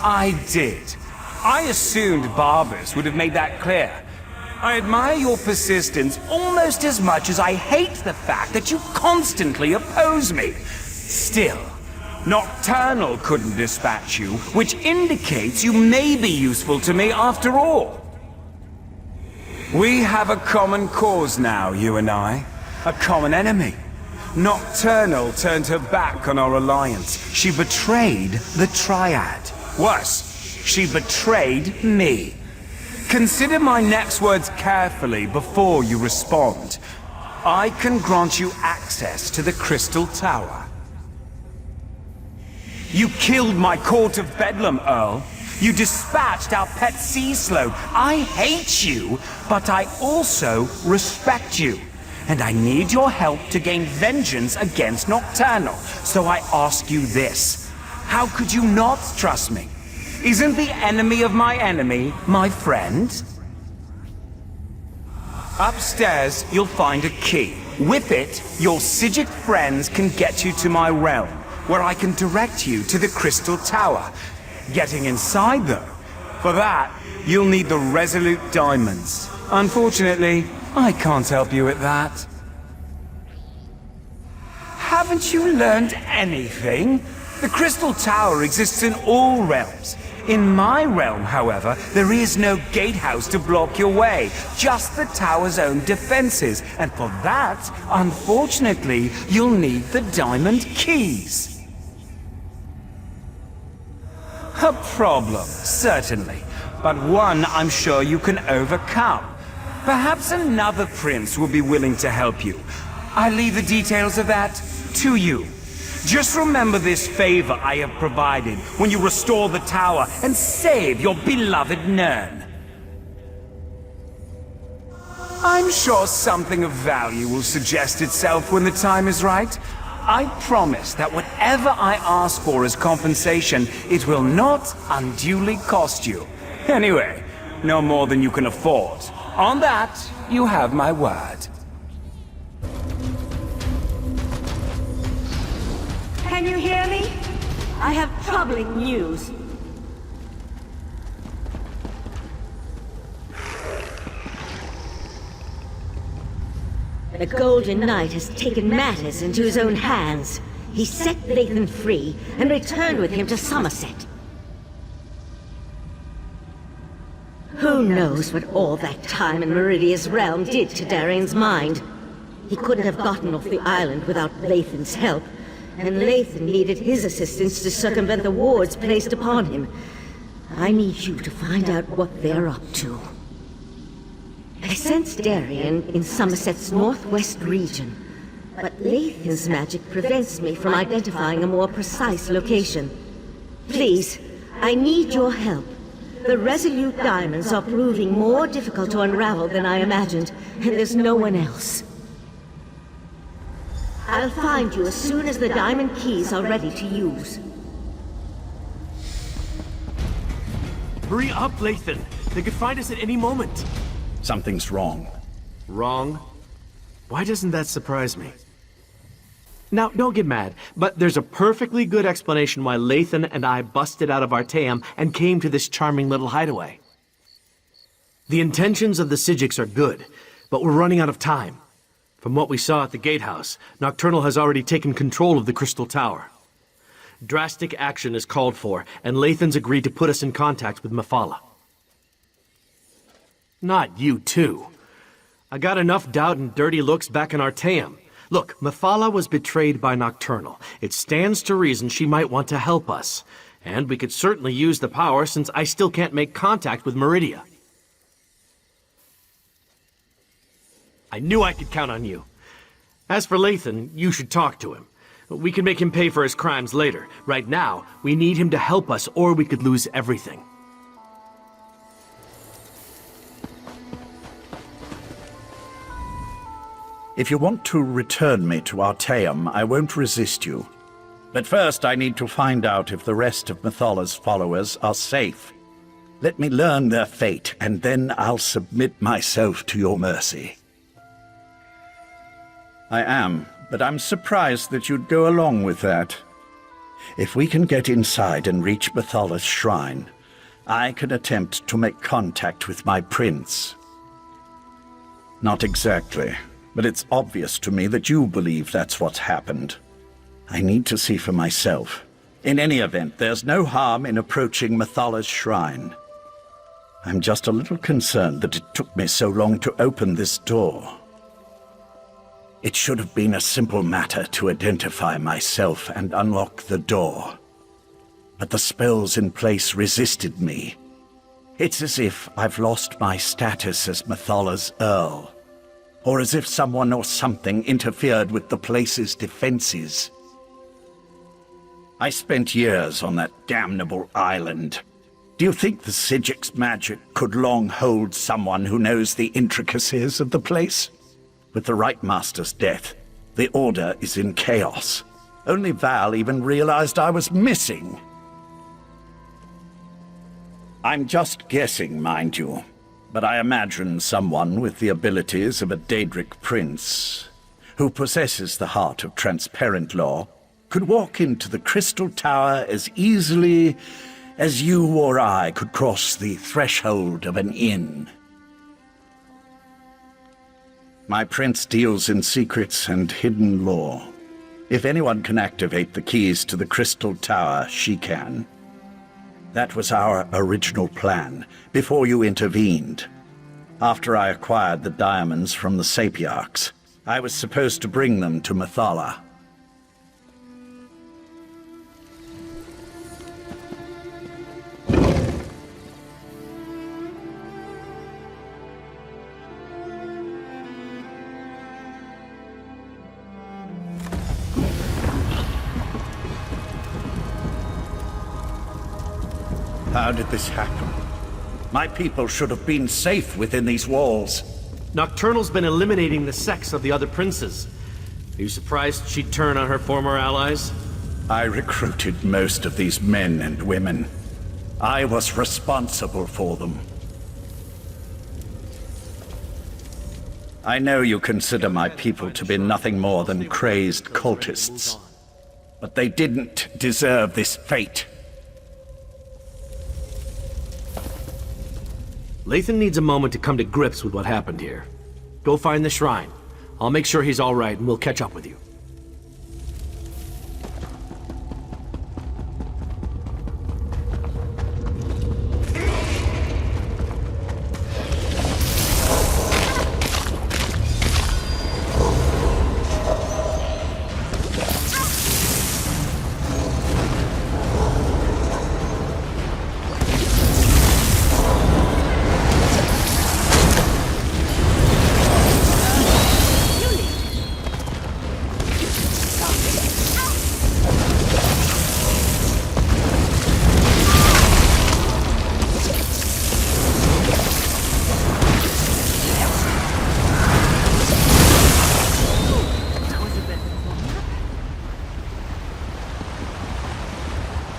S8: I did. I assumed Barbas would have made that clear. I admire your persistence almost as much as I hate the fact that you constantly oppose me. Still, Nocturnal couldn't dispatch you, which indicates you may be useful to me after all. We have a common cause now, you and I. A common enemy. Nocturnal turned her back on our alliance. She betrayed the Triad. Worse, she betrayed me. Consider my next words carefully before you respond. I can grant you access to the Crystal Tower. You killed my Court of Bedlam, Earl. You dispatched our pet sea slope. I hate you, but I also respect you. and I need your help to gain vengeance against Nocturnal. So I ask you this. How could you not trust me? Isn't the enemy of my enemy my friend? Upstairs, you'll find a key. With it, your Psijic friends can get you to my realm, where I can direct you to the Crystal Tower. Getting inside, though, for that, you'll need the Resolute Diamonds. Unfortunately, I can't help you with that. Haven't you learned anything? The Crystal Tower exists in all realms. In my realm, however, there is no gatehouse to block your way, just the tower's own defenses. And for that, unfortunately, you'll need the diamond keys. A problem, certainly, but one I'm sure you can overcome. Perhaps another prince will be willing to help you. I leave the details of that to you. Just remember this favor I have provided when you restore the tower and save your beloved Nern. I'm sure something of value will suggest itself when the time is right. I promise that whatever I ask for as compensation, it will not unduly cost you. Anyway, no more than you can afford. On that, you have my word.
S6: Can you hear me? I have troubling news. The Golden Knight has taken matters into his own hands. He set Lathan free and returned with him to Summerset. Who knows what all that time in Meridia's realm did to Darian's mind? He couldn't have gotten off the island without Lathan's help, and Lathan needed his assistance to circumvent the wards placed upon him. I need you to find out what they're up to. I sense Darian in Summerset's northwest region, but Lathan's magic prevents me from identifying a more precise location. Please, I need your help. The Resolute Diamonds are proving more difficult to unravel than I imagined, and there's no one else. I'll find you as soon as the diamond keys are ready to use.
S5: Hurry up, Lathan. They could find us at any moment.
S1: Something's wrong.
S5: Wrong? Why doesn't that surprise me? Now, don't get mad, but there's a perfectly good explanation why Lathan and I busted out of Artaeum and came to this charming little hideaway. The intentions of the Psijics are good, but we're running out of time. From what we saw at the gatehouse, Nocturnal has already taken control of the Crystal Tower. Drastic action is called for, and Lathan's agreed to put us in contact with Mephala. Not you, too. I got enough doubt and dirty looks back in Artaeum. Look, Mephala was betrayed by Nocturnal. It stands to reason she might want to help us. And we could certainly use the power since I still can't make contact with Meridia. I knew I could count on you. As for Lathan, you should talk to him. We can make him pay for his crimes later. Right now, we need him to help us or we could lose everything.
S1: If you want to return me to Artaeum, I won't resist you. But first I need to find out if the rest of Methala's followers are safe. Let me learn their fate, and then I'll submit myself to your mercy. I am, but I'm surprised that you'd go along with that. If we can get inside and reach Methala's shrine, I can attempt to make contact with my prince. Not exactly, but it's obvious to me that you believe that's what's happened. I need to see for myself. In any event, there's no harm in approaching Methala's shrine. I'm just a little concerned that it took me so long to open this door. It should have been a simple matter to identify myself and unlock the door. But the spells in place resisted me. It's as if I've lost my status as Methala's Earl, or as if someone or something interfered with the place's defenses. I spent years on that damnable island. Do you think the Psijic's magic could long hold someone who knows the intricacies of the place? With the Right Master's death, the Order is in chaos. Only Val even realized I was missing. I'm just guessing, mind you, but I imagine someone with the abilities of a Daedric prince, who possesses the heart of transparent law, could walk into the Crystal Tower as easily as you or I could cross the threshold of an inn. My prince deals in secrets and hidden lore. If anyone can activate the keys to the Crystal Tower, she can. That was our original plan, before you intervened. After I acquired the diamonds from the Sapiarchs, I was supposed to bring them to Mathala. How did this happen? My people should have been safe within these walls.
S5: Nocturnal's been eliminating the sects of the other princes. Are you surprised she'd turn on her former allies?
S1: I recruited most of these men and women. I was responsible for them. I know you consider my people to be nothing more than crazed cultists, but they didn't deserve this fate.
S5: Lathan needs a moment to come to grips with what happened here. Go find the shrine. I'll make sure he's all right and we'll catch up with you.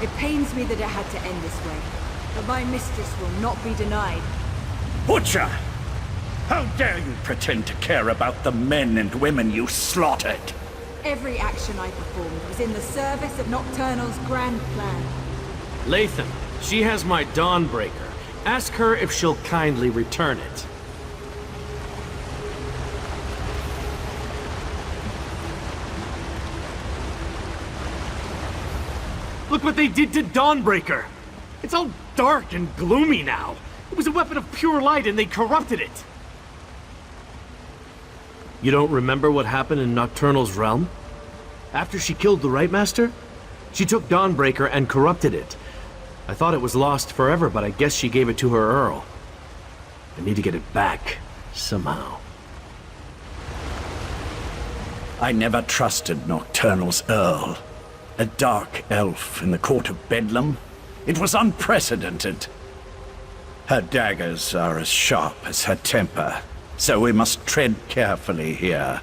S2: It pains me that it had to end this way, but my mistress will not be denied.
S1: Butcher! How dare you pretend to care about the men and women you slaughtered?
S2: Every action I performed was in the service of Nocturnal's grand plan.
S5: Lathan, she has my Dawnbreaker. Ask her if she'll kindly return it. Look what they did to Dawnbreaker! It's all dark and gloomy now. It was a weapon of pure light and they corrupted it. You don't remember what happened in Nocturnal's realm? After she killed the Right Master, she took Dawnbreaker and corrupted it. I thought it was lost forever, but I guess she gave it to her Earl. I need to get it back, somehow.
S1: I never trusted Nocturnal's Earl. A dark elf in the court of Bedlam? It was unprecedented. Her daggers are as sharp as her temper, so we must tread carefully here.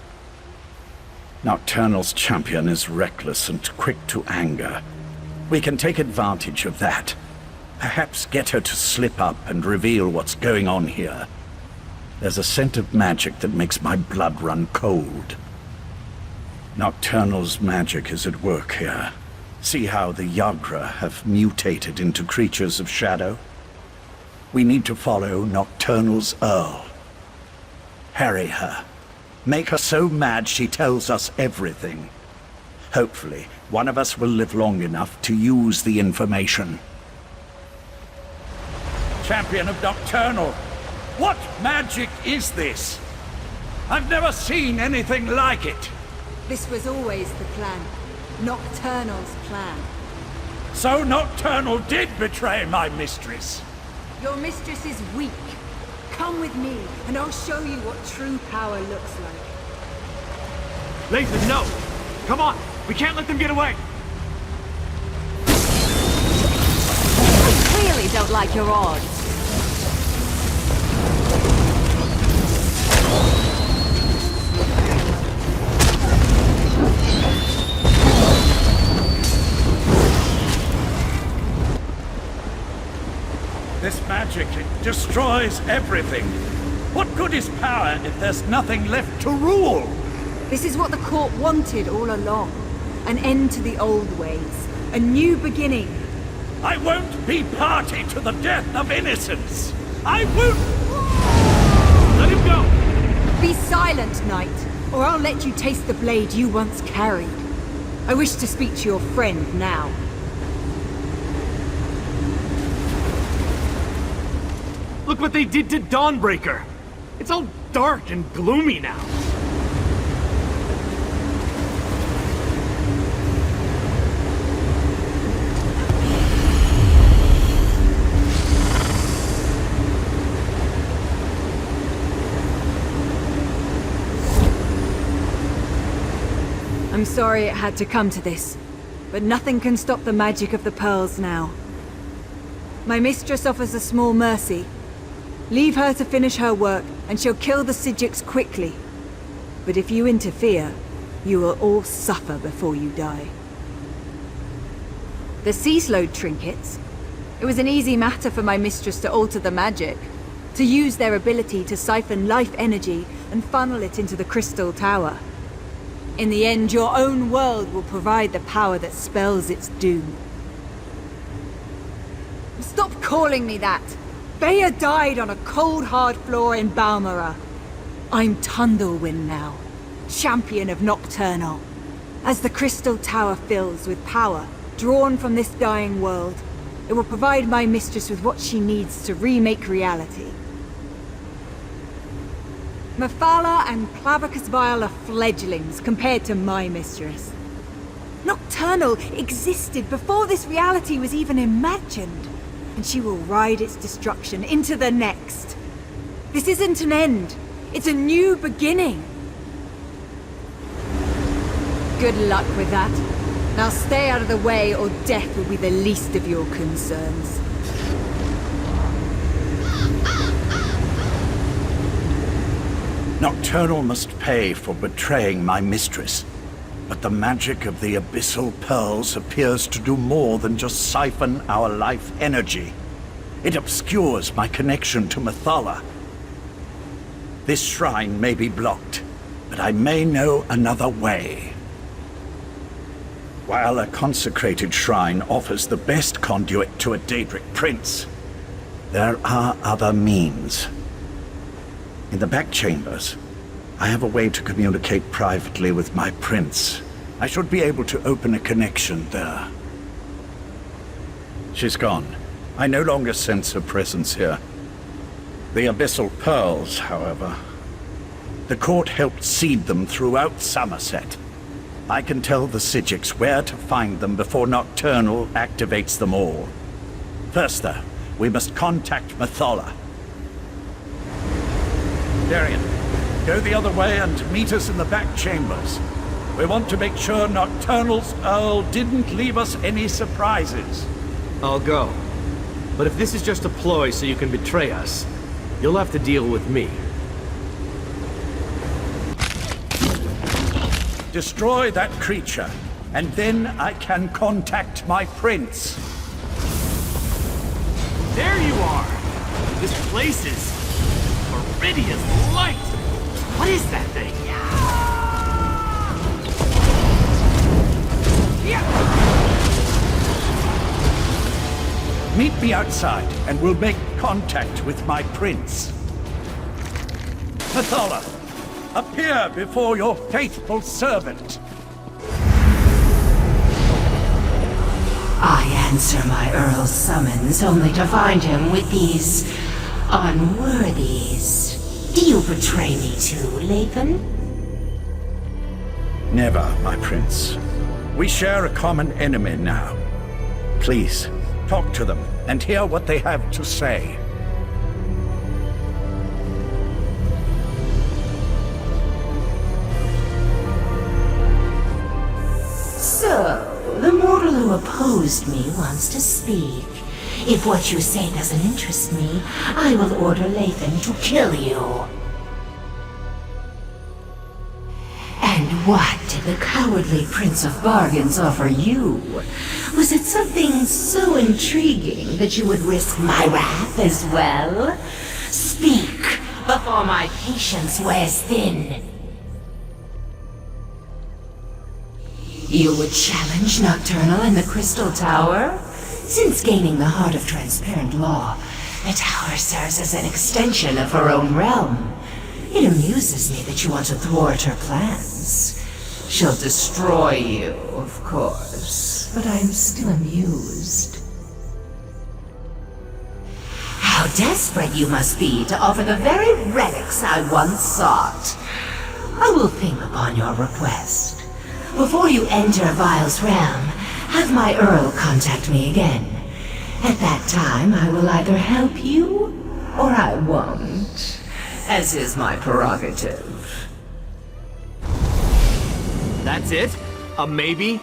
S1: Nocturnal's champion is reckless and quick to anger. We can take advantage of that. Perhaps get her to slip up and reveal what's going on here. There's a scent of magic that makes my blood run cold. Nocturnal's magic is at work here. See how the Yagra have mutated into creatures of shadow? We need to follow Nocturnal's Earl. Harry her. Make her so mad she tells us everything. Hopefully, one of us will live long enough to use the information. Champion of Nocturnal, what magic is this? I've never seen anything like it.
S2: This was always the plan. Nocturnal's plan.
S1: So Nocturnal did betray my mistress.
S2: Your mistress is weak. Come with me, and I'll show you what true power looks like.
S5: Lathan, no! Come on! We can't let them get away!
S10: I clearly don't like your odds.
S1: magic. It destroys everything. What good is power if there's nothing left to rule?
S2: This is what the court wanted all along. An end to the old ways. A new beginning.
S1: I won't be party to the death of innocents. I won't...
S5: Let him go!
S2: Be silent, knight, or I'll let you taste the blade you once carried. I wish to speak to your friend now.
S5: Look what they did to Dawnbreaker! It's all dark and gloomy now.
S2: I'm sorry it had to come to this, but nothing can stop the magic of the pearls now. My mistress offers a small mercy. Leave her to finish her work, and she'll kill the Sijiks quickly. But if you interfere, you will all suffer before you die. The sea-slowed trinkets. It was an easy matter for my mistress to alter the magic, to use their ability to siphon life energy and funnel it into the Crystal Tower. In the end, your own world will provide the power that spells its doom. Stop calling me that! Bea died on a cold, hard floor in Balmora. I'm Tundlewind now, champion of Nocturnal. As the Crystal Tower fills with power, drawn from this dying world, it will provide my mistress with what she needs to remake reality. Mephala and Clavicus Vile are fledglings compared to my mistress. Nocturnal existed before this reality was even imagined, and she will ride its destruction into the next. This isn't an end, it's a new beginning. Good luck with that. Now stay out of the way or death will be the least of your concerns.
S1: Nocturnal must pay for betraying my mistress. But the magic of the Abyssal Pearls appears to do more than just siphon our life energy. It obscures my connection to Mephala. This shrine may be blocked, but I may know another way. While a consecrated shrine offers the best conduit to a Daedric prince, there are other means. In the back chambers, I have a way to communicate privately with my prince. I should be able to open a connection there. She's gone. I no longer sense her presence here. The Abyssal Pearls, however. The court helped seed them throughout Summerset. I can tell the Sijiks where to find them before Nocturnal activates them all. First, though, we must contact Mephala. Darian, go the other way and meet us in the back chambers. We want to make sure Nocturnal's Earl didn't leave us any surprises.
S5: I'll go. But if this is just a ploy so you can betray us, you'll have to deal with me.
S1: Destroy that creature, and then I can contact my prince.
S5: There you are! This place is meridian light! What is that thing?
S1: Meet me outside, and we'll make contact with my prince. Mephala, appear before your faithful servant.
S9: I answer my Earl's summons only to find him with these unworthies. Do you betray me too, Lathan?
S1: Never, my prince. We share a common enemy now. Please, talk to them and hear what they have to say.
S9: So, the mortal who opposed me wants to speak. If what you say doesn't interest me, I will order Lathan to kill you. And what did the cowardly Prince of Bargains offer you? Was it something so intriguing that you would risk my wrath as well? Speak, before my patience wears thin. You would challenge Nocturnal in the Crystal Tower? Since gaining the Heart of Transparent Law, the tower serves as an extension of her own realm. It amuses me that you want to thwart her plans. She'll destroy you, of course, but I'm still amused. How desperate you must be to offer the very relics I once sought. I will think upon your request. Before you enter Vile's realm, have my Earl contact me again. At that time, I will either help you, or I won't, as is my prerogative.
S5: That's it? A maybe?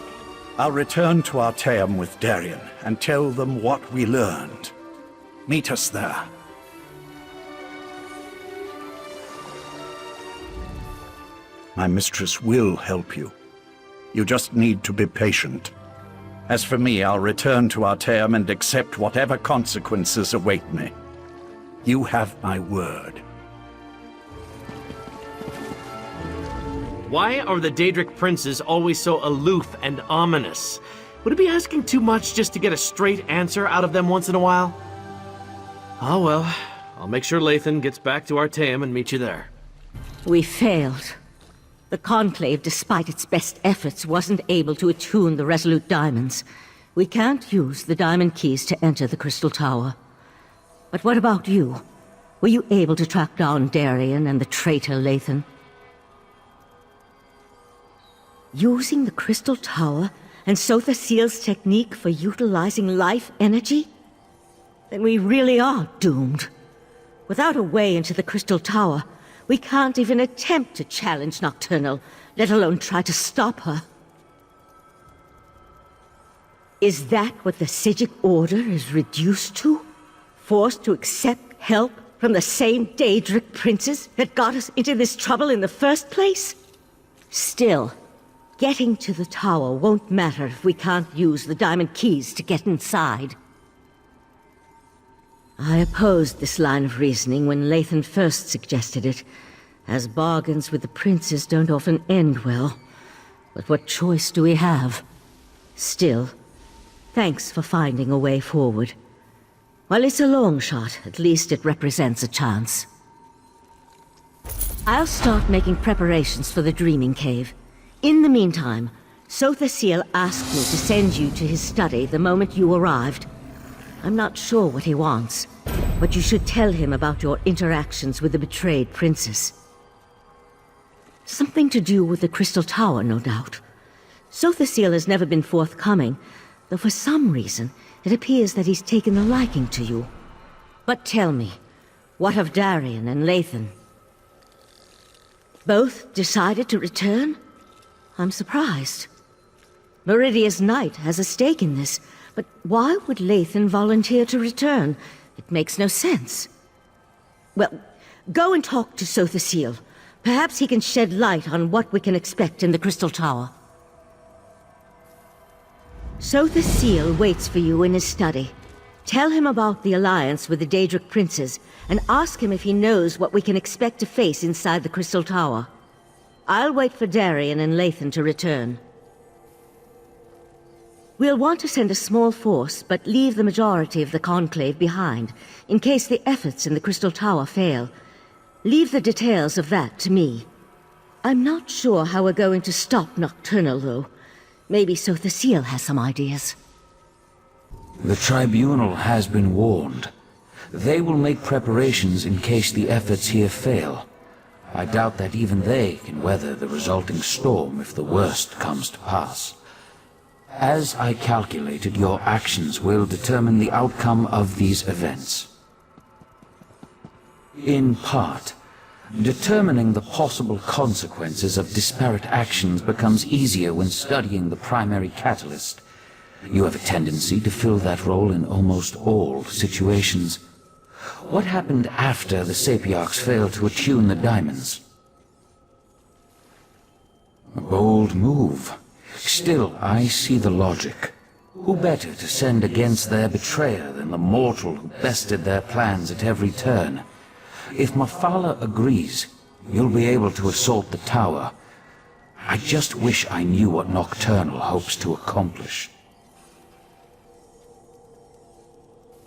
S1: I'll return to Artaeum with Darien and tell them what we learned. Meet us there. My mistress will help you. You just need to be patient. As for me, I'll return to Artaeum and accept whatever consequences await me. You have my word.
S5: Why are the Daedric princes always so aloof and ominous? Would it be asking too much just to get a straight answer out of them once in a while? Oh well, I'll make sure Lathan gets back to Artaeum and meet you there.
S6: We failed. The Conclave, despite its best efforts, wasn't able to attune the Resolute Diamonds. We can't use the Diamond Keys to enter the Crystal Tower. But what about you? Were you able to track down Darien and the traitor Lathan? Using the Crystal Tower and Sotha Seal's technique for utilizing life energy? Then we really are doomed. Without a way into the Crystal Tower, we can't even attempt to challenge Nocturnal, let alone try to stop her. Is that what the Psijic Order is reduced to? Forced to accept help from the same Daedric princes that got us into this trouble in the first place? Still, getting to the tower won't matter if we can't use the Diamond Keys to get inside. I opposed this line of reasoning when Lathan first suggested it, as bargains with the princes don't often end well. But what choice do we have? Still, thanks for finding a way forward. While it's a long shot, at least it represents a chance. I'll start making preparations for the Dreaming Cave. In the meantime, Sotha Seal asked me to send you to his study the moment you arrived. I'm not sure what he wants, but you should tell him about your interactions with the betrayed princess. Something to do with the Crystal Tower, no doubt. Sotha Seal has never been forthcoming, though for some reason it appears that he's taken a liking to you. But tell me, what of Darien and Lathan? Both decided to return? I'm surprised. Meridia's Knight has a stake in this, but why would Lathan volunteer to return? It makes no sense. Well, go and talk to Sotha Seal. Perhaps he can shed light on what we can expect in the Crystal Tower. Sotha Seal waits for you in his study. Tell him about the alliance with the Daedric princes, and ask him if he knows what we can expect to face inside the Crystal Tower. I'll wait for Darien and Lathan to return. We'll want to send a small force, but leave the majority of the Conclave behind, in case the efforts in the Crystal Tower fail. Leave the details of that to me. I'm not sure how we're going to stop Nocturnal, though. Maybe Sotha Seal has some ideas.
S13: The Tribunal has been warned. They will make preparations in case the efforts here fail. I doubt that even they can weather the resulting storm if the worst comes to pass. As I calculated, your actions will determine the outcome of these events. In part, determining the possible consequences of disparate actions becomes easier when studying the primary catalyst. You have a tendency to fill that role in almost all situations. What happened after the Sapiarchs failed to attune the diamonds? A bold move. Still, I see the logic. Who better to send against their betrayer than the mortal who bested their plans at every turn? If Mafala agrees, you'll be able to assault the tower. I just wish I knew what Nocturnal hopes to accomplish.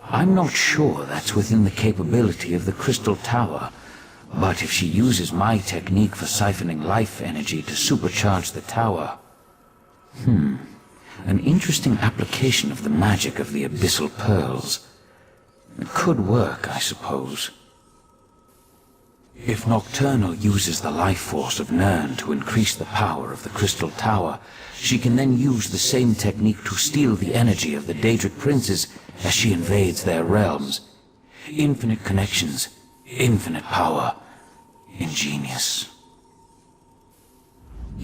S13: I'm not sure that's within the capability of the Crystal Tower, but if she uses my technique for siphoning life energy to supercharge the tower... An interesting application of the magic of the Abyssal Pearls. It could work, I suppose. If Nocturnal uses the life force of Nirn to increase the power of the Crystal Tower, she can then use the same technique to steal the energy of the Daedric Princes as she invades their realms. Infinite connections, infinite power. Ingenious.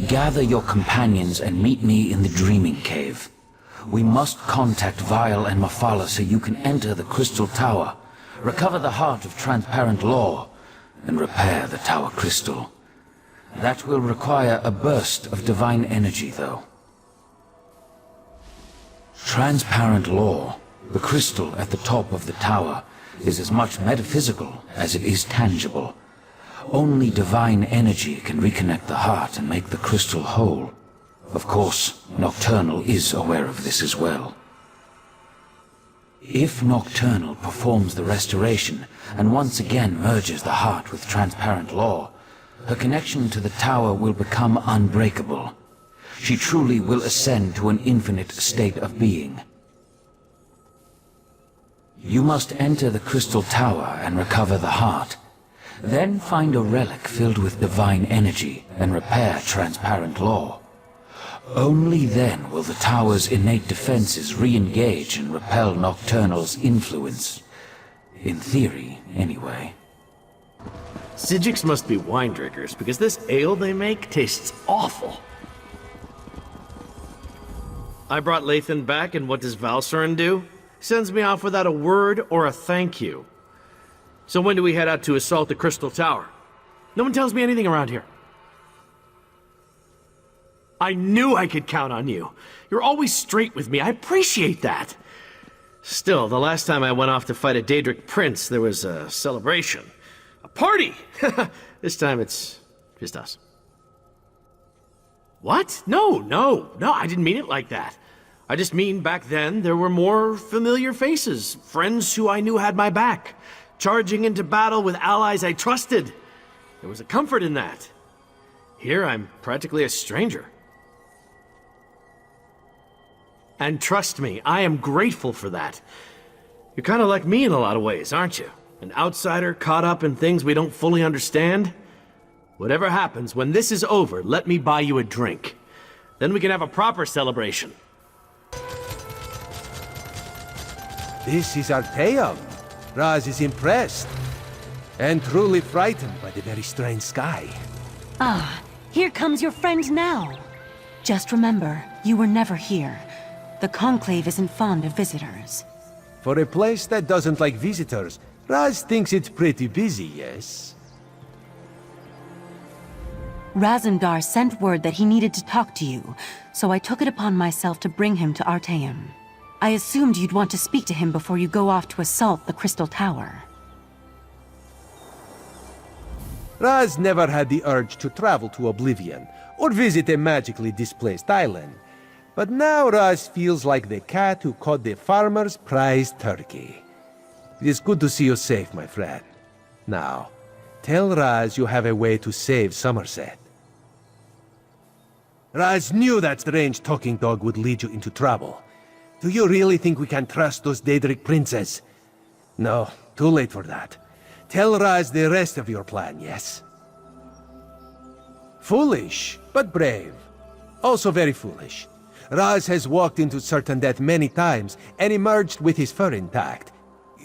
S13: Gather your companions and meet me in the Dreaming Cave. We must contact Vile and Mafala so you can enter the Crystal Tower, recover the Heart of Transparent Law, and repair the Tower Crystal. That will require a burst of divine energy, though. Transparent Law, the crystal at the top of the tower, is as much metaphysical as it is tangible. Only divine energy can reconnect the heart and make the crystal whole. Of course, Nocturnal is aware of this as well. If Nocturnal performs the restoration and once again merges the heart with Transparent Law, her connection to the tower will become unbreakable. She truly will ascend to an infinite state of being. You must enter the Crystal Tower and recover the heart. Then find a relic filled with divine energy and repair Transparent Law. Only then will the tower's innate defenses re-engage and repel Nocturnal's influence. In theory, anyway.
S5: Psijics must be wine drinkers, because this ale they make tastes awful. I brought Lathan back, and what does Valsurin do? Sends me off without a word or a thank you. So when do we head out to assault the Crystal Tower? No one tells me anything around here. I knew I could count on you. You're always straight with me. I appreciate that. Still, the last time I went off to fight a Daedric prince, there was a celebration. A party! This time it's just us. What? No, I didn't mean it like that. I just mean back then there were more familiar faces, friends who I knew had my back, charging into battle with allies I trusted. There was a comfort in that. Here I'm practically a stranger. And trust me, I am grateful for that. You're kind of like me in a lot of ways, aren't you? An outsider caught up in things we don't fully understand. Whatever happens, when this is over, let me buy you a drink. Then we can have a proper celebration.
S3: This is Arteum. Raz is impressed. And truly frightened by the very strange sky.
S4: Ah, here comes your friend now. Just remember, you were never here. The Conclave isn't fond of visitors.
S3: For a place that doesn't like visitors, Raz thinks it's pretty busy, yes?
S4: Razendar sent word that he needed to talk to you, so I took it upon myself to bring him to Arteum. I assumed you'd want to speak to him before you go off to assault the Crystal Tower.
S3: Raz never had the urge to travel to Oblivion, or visit a magically displaced island. But now Raz feels like the cat who caught the farmer's prized turkey. It is good to see you safe, my friend. Now, tell Raz you have a way to save Summerset. Raz knew that strange talking dog would lead you into trouble. Do you really think we can trust those Daedric princes? No, too late for that. Tell Raz the rest of your plan, yes? Foolish, but brave. Also very foolish. Raz has walked into certain death many times and emerged with his fur intact.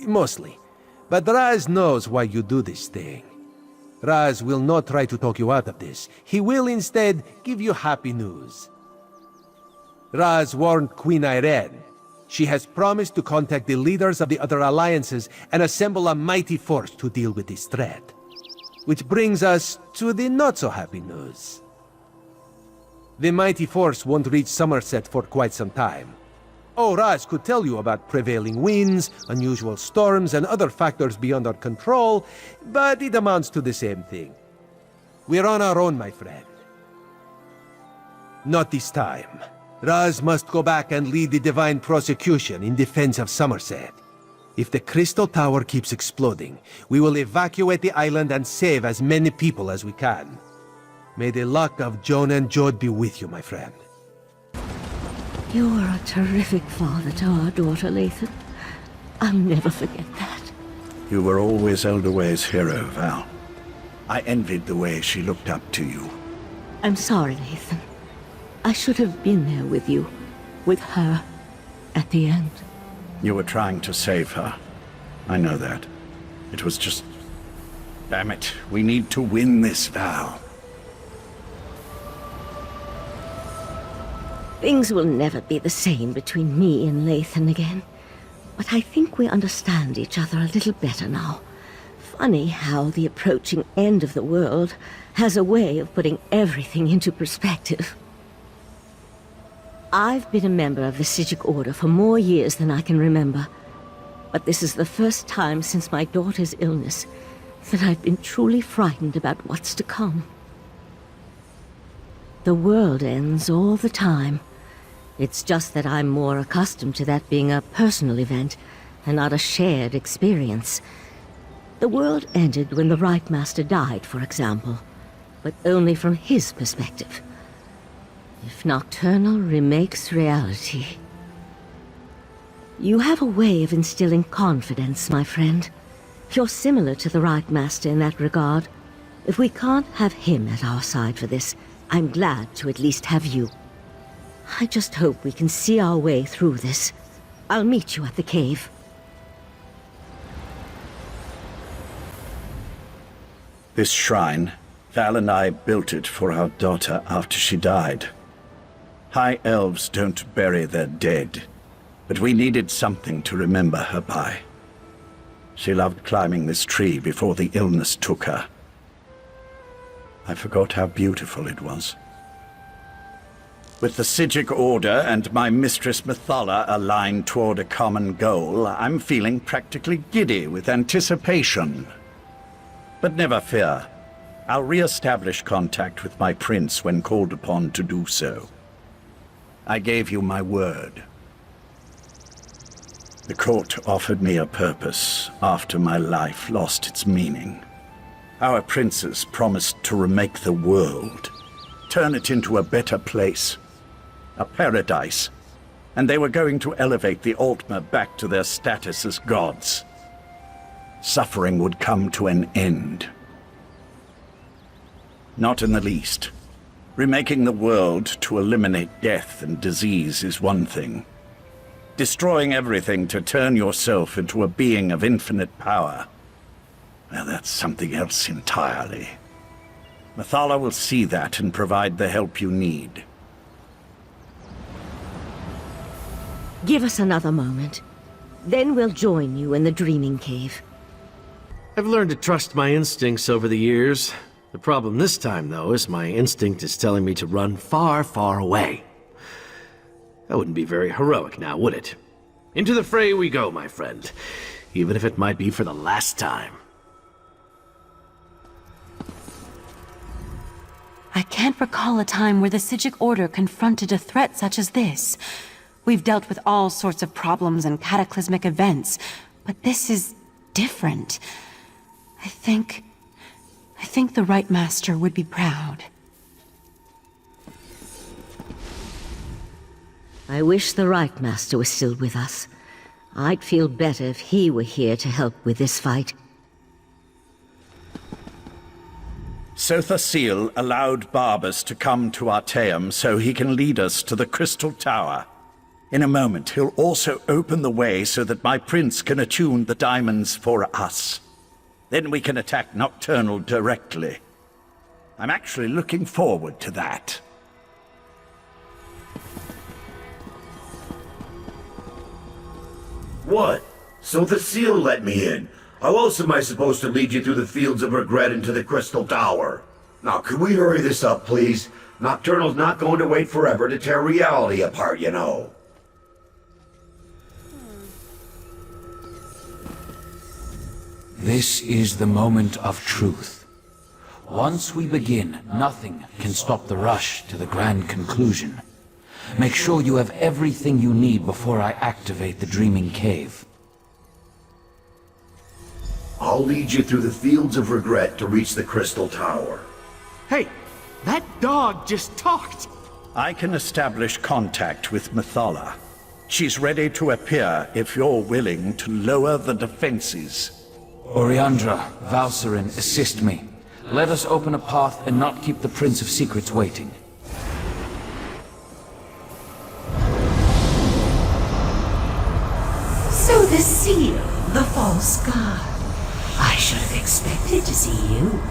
S3: Mostly. But Raz knows why you do this thing. Raz will not try to talk you out of this. He will instead give you happy news. Raz warned Queen Irene. She has promised to contact the leaders of the other alliances and assemble a mighty force to deal with this threat. Which brings us to the not-so-happy news. The mighty force won't reach Summerset for quite some time. Oh, Raz could tell you about prevailing winds, unusual storms, and other factors beyond our control, but it amounts to the same thing. We're on our own, my friend. Not this time. Raz must go back and lead the divine prosecution in defense of Summerset. If the Crystal Tower keeps exploding, we will evacuate the island and save as many people as we can. May the luck of Joan and Jode be with you, my friend.
S6: You are a terrific father to our daughter, Lathan. I'll never forget that.
S1: You were always Elderway's hero, Val. I envied the way she looked up to you.
S6: I'm sorry, Lathan. I should have been there with you, with her, at the end.
S1: You were trying to save her. I know that. It was just... Damn it, we need to win this, Val.
S6: Things will never be the same between me and Lathan again. But I think we understand each other a little better now. Funny how the approaching end of the world has a way of putting everything into perspective. I've been a member of the Psijic Order for more years than I can remember. But this is the first time since my daughter's illness that I've been truly frightened about what's to come. The world ends all the time. It's just that I'm more accustomed to that being a personal event and not a shared experience. The world ended when the Right Master died, for example, but only from his perspective. If Nocturnal remakes reality... You have a way of instilling confidence, my friend. You're similar to the Right Master in that regard. If we can't have him at our side for this, I'm glad to at least have you. I just hope we can see our way through this. I'll meet you at the cave.
S1: This shrine, Val and I built it for our daughter after she died. High elves don't bury their dead, but we needed something to remember her by. She loved climbing this tree before the illness took her. I forgot how beautiful it was. With the Psijic Order and my mistress Methala aligned toward a common goal, I'm feeling practically giddy with anticipation. But never fear. I'll re-establish contact with my prince when called upon to do so. I gave you my word. The court offered me a purpose after my life lost its meaning. Our princes promised to remake the world, turn it into a better place, a paradise, and they were going to elevate the Altmer back to their status as gods. Suffering would come to an end. Not in the least. Remaking the world to eliminate death and disease is one thing. Destroying everything to turn yourself into a being of infinite power, well, that's something else entirely. Methala will see that and provide the help you need.
S6: Give us another moment. Then we'll join you in the Dreaming Cave.
S5: I've learned to trust my instincts over the years. The problem this time, though, is my instinct is telling me to run far, far away. That wouldn't be very heroic now, would it? Into the fray we go, my friend. Even if it might be for the last time.
S4: I can't recall a time where the Psijic Order confronted a threat such as this. We've dealt with all sorts of problems and cataclysmic events, but this is different. I think the Right Master would be proud.
S6: I wish the Right Master was still with us. I'd feel better if he were here to help with this fight.
S1: Sotha Seal allowed Barbas to come to Artaeum so he can lead us to the Crystal Tower. In a moment, he'll also open the way so that my prince can attune the diamonds for us. Then we can attack Nocturnal directly. I'm actually looking forward to that.
S16: What? So the seal let me in. How else am I supposed to lead you through the fields of regret into the Crystal Tower? Now, could we hurry this up, please? Nocturnal's not going to wait forever to tear reality apart, you know.
S13: This is the moment of truth. Once we begin, nothing can stop the rush to the grand conclusion. Make sure you have everything you need before I activate the Dreaming Cave.
S16: I'll lead you through the fields of regret to reach the Crystal Tower.
S5: Hey, that dog just talked!
S1: I can establish contact with Methala. She's ready to appear if you're willing to lower the defenses.
S13: Oriandra, Valsarin, assist me. Let us open a path and not keep the Prince of Secrets waiting.
S9: So the seal, the false god. I should have expected to see you.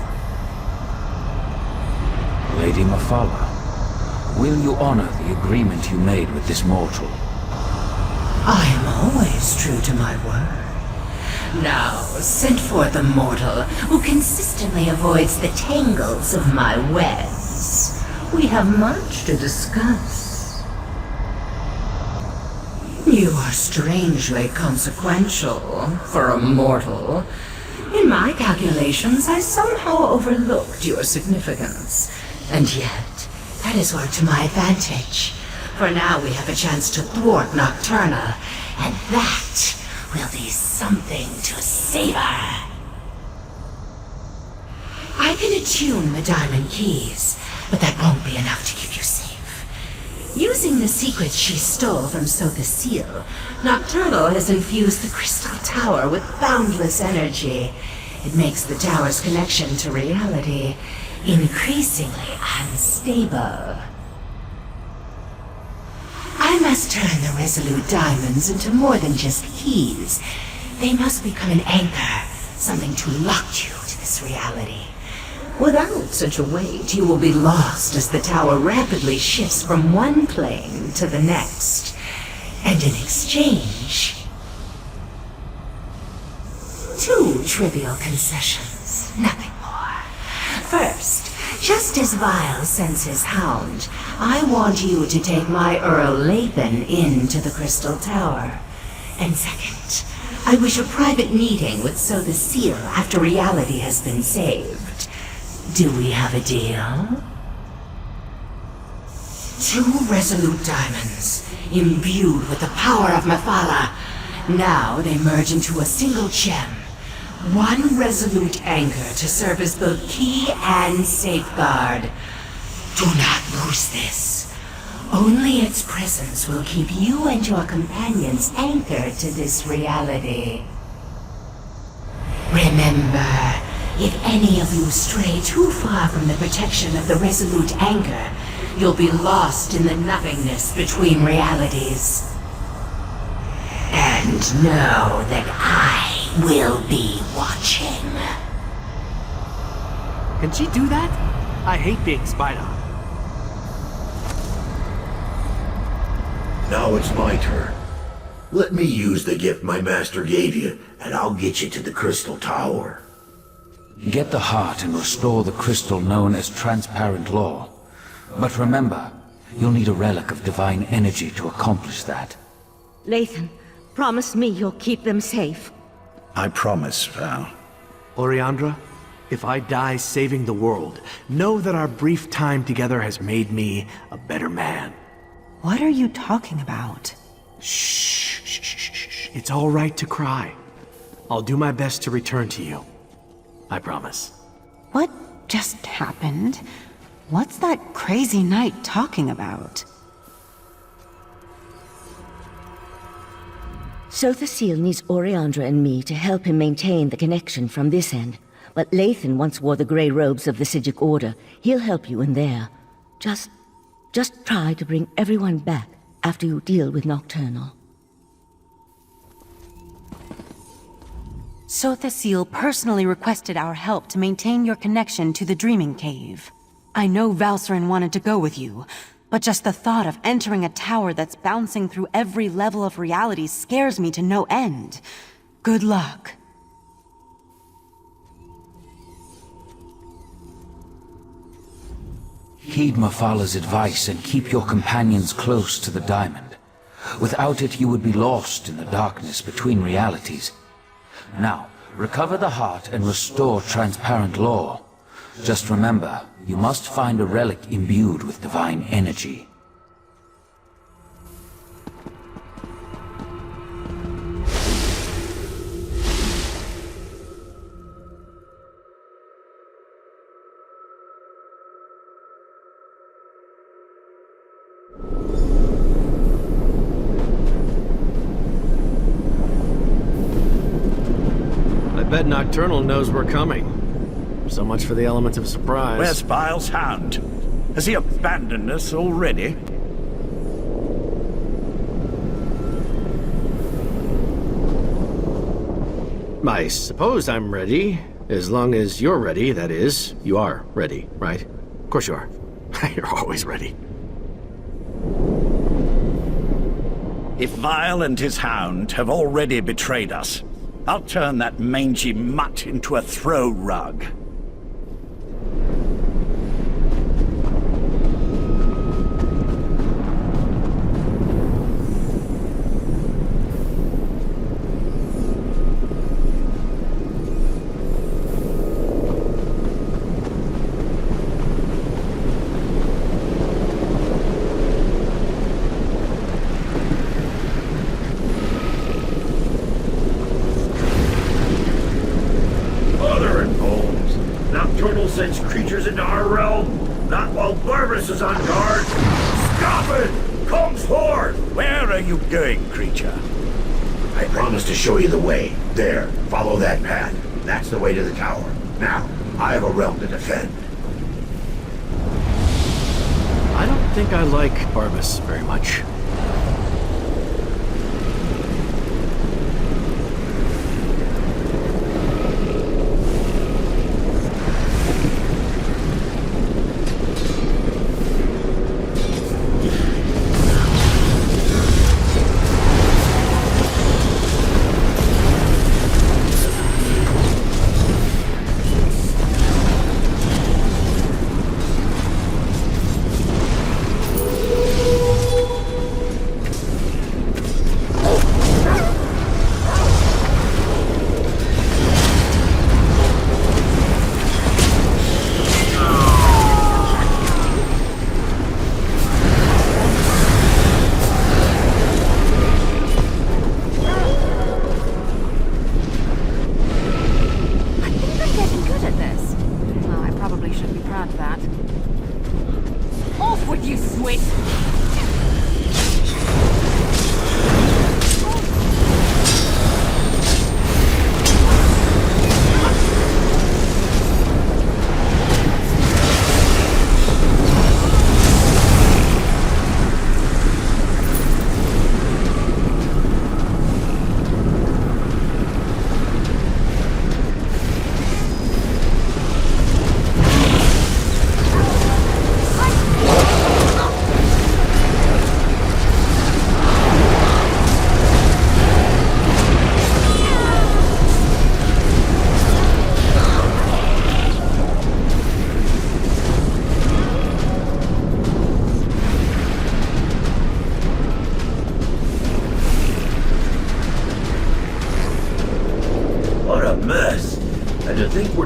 S13: Lady Methala, will you honor the agreement you made with this mortal?
S9: I am always true to my word. Now, send forth a mortal who consistently avoids the tangles of my webs. We have much to discuss. You are strangely consequential for a mortal. In my calculations, I somehow overlooked your significance. And yet, that is worked to my advantage. For now we have a chance to thwart Nocturnal, and that will be something to savor. I can attune the diamond keys, but that won't be enough to keep you safe. Using the secrets she stole from Sotha Seal, Nocturnal has infused the Crystal Tower with boundless energy. It makes the tower's connection to reality increasingly unstable. I must turn the Resolute Diamonds into more than just keys. They must become an anchor, something to lock you to this reality. Without such a weight, you will be lost as the tower rapidly shifts from one plane to the next. And in exchange, 2 trivial concessions, nothing more. First, just as Vile sends his hound, I want you to take my Earl Lathan into the Crystal Tower. And second, I wish a private meeting with Sotha Seal after reality has been saved. Do we have a deal? 2 resolute diamonds, imbued with the power of Methala. Now they merge into a single gem. 1 resolute anchor to serve as both key and safeguard. Do not lose this. Only its presence will keep you and your companions anchored to this reality. Remember, if any of you stray too far from the protection of the resolute anchor, you'll be lost in the nothingness between realities. And know that I will be watching.
S5: Can she do that? I hate being spied on.
S16: Now it's my turn. Let me use the gift my master gave you, and I'll get you to the Crystal Tower.
S13: Get the heart and restore the crystal known as transparent law. But remember, you'll need a relic of divine energy to accomplish that.
S6: Lathan, promise me you'll keep them safe.
S1: I promise, Val.
S5: Oriandra, if I die saving the world, know that our brief time together has made me a better man.
S4: What are you talking about?
S5: Shh. It's all right to cry. I'll do my best to return to you. I promise.
S4: What just happened? What's that crazy knight talking about?
S6: Sotha Seal needs Oriandra and me to help him maintain the connection from this end. But Lathan once wore the grey robes of the Psijic Order. He'll help you in there. Just try to bring everyone back after you deal with Nocturnal.
S4: Sotha Seal personally requested our help to maintain your connection to the Dreaming Cave. I know Valsarin wanted to go with you, but just the thought of entering a tower that's bouncing through every level of reality scares me to no end. Good luck.
S13: Heed Mafala's advice and keep your companions close to the diamond. Without it, you would be lost in the darkness between realities. Now, recover the heart and restore transparent law. Just remember, you must find a relic imbued with divine energy.
S5: I bet Nocturnal knows we're coming. So much for the element of surprise.
S1: Where's Vile's hound? Has he abandoned us already?
S5: I suppose I'm ready. As long as you're ready, that is. You are ready, right? Of course you are. You're always ready.
S1: If Vile and his hound have already betrayed us, I'll turn that mangy mutt into a throw rug.
S16: Sends creatures into our realm, not while Barbas is on guard. Stop it! Come forth!
S1: Where are you going, creature?
S16: I promised to show you the way. There, follow that path. That's the way to the tower. Now, I have a realm to defend.
S5: I don't think I like Barbas very much.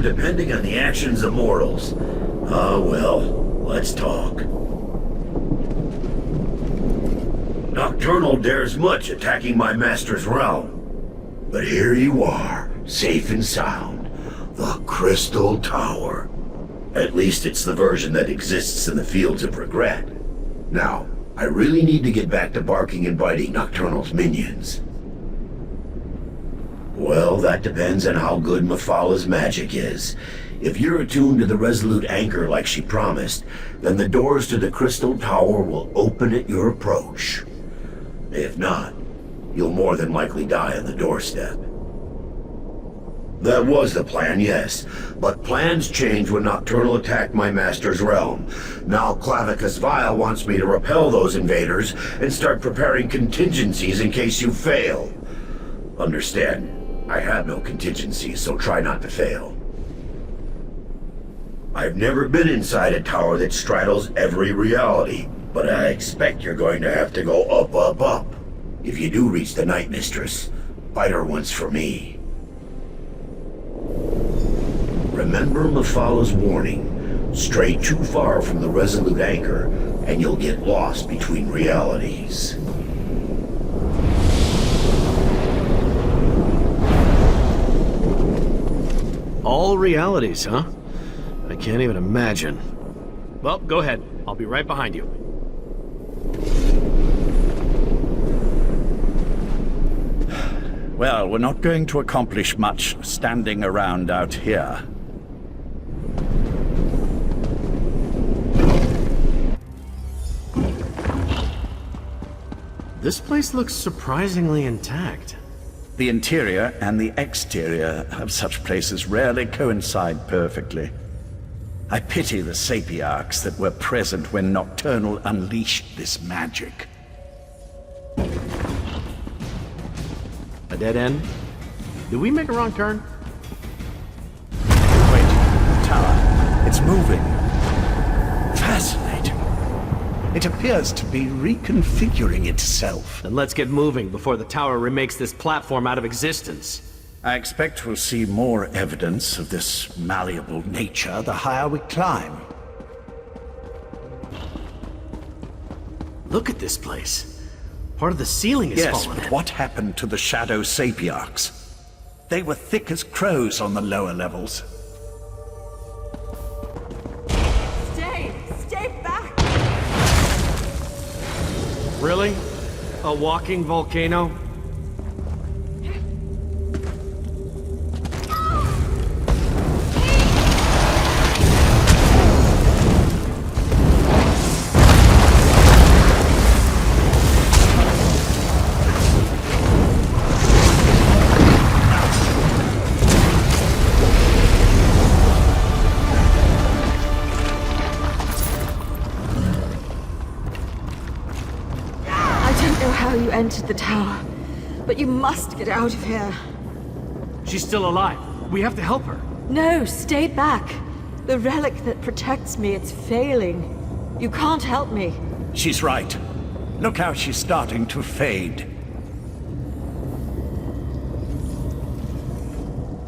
S16: Depending on the actions of mortals. Ah, well, let's talk. Nocturnal dares much attacking my master's realm. But here you are, safe and sound. The Crystal Tower. At least it's the version that exists in the Fields of Regret. Now, I really need to get back to barking and biting Nocturnal's minions. Well, that depends on how good Mafala's magic is. If you're attuned to the Resolute Anchor like she promised, then the doors to the Crystal Tower will open at your approach. If not, you'll more than likely die on the doorstep. That was the plan, yes. But plans change when Nocturnal attacked my master's realm. Now Clavicus Vile wants me to repel those invaders and start preparing contingencies in case you fail. Understand, I have no contingencies, so try not to fail. I've never been inside a tower that straddles every reality, but I expect you're going to have to go up, up, up. If you do reach the Night Mistress, fight her once for me. Remember Mephalah's warning. Stray too far from the resolute anchor, and you'll get lost between realities.
S5: All realities, huh? I can't even imagine. Well, go ahead. I'll be right behind you.
S1: Well, we're not going to accomplish much standing around out here.
S5: This place looks surprisingly intact.
S1: The interior and the exterior of such places rarely coincide perfectly. I pity the sapiarchs that were present when Nocturnal unleashed this magic.
S5: A dead end? Did we make a wrong turn?
S1: Wait, the tower. It's moving. Fascinating. It appears to be reconfiguring itself.
S5: Then let's get moving before the tower remakes this platform out of existence.
S1: I expect we'll see more evidence of this malleable nature the higher we climb.
S5: Look at this place. Part of the ceiling is
S1: yes,
S5: fallen
S1: but
S5: in.
S1: what happened to the Shadow Sapiarchs? They were thick as crows on the lower levels.
S2: Stay back!
S5: Really? A walking volcano?
S2: You entered the tower, but you must get out of here.
S5: She's still alive. We have to help her.
S2: No, stay back. The relic that protects me, it's failing. You can't help me.
S1: She's right. Look how she's starting to fade.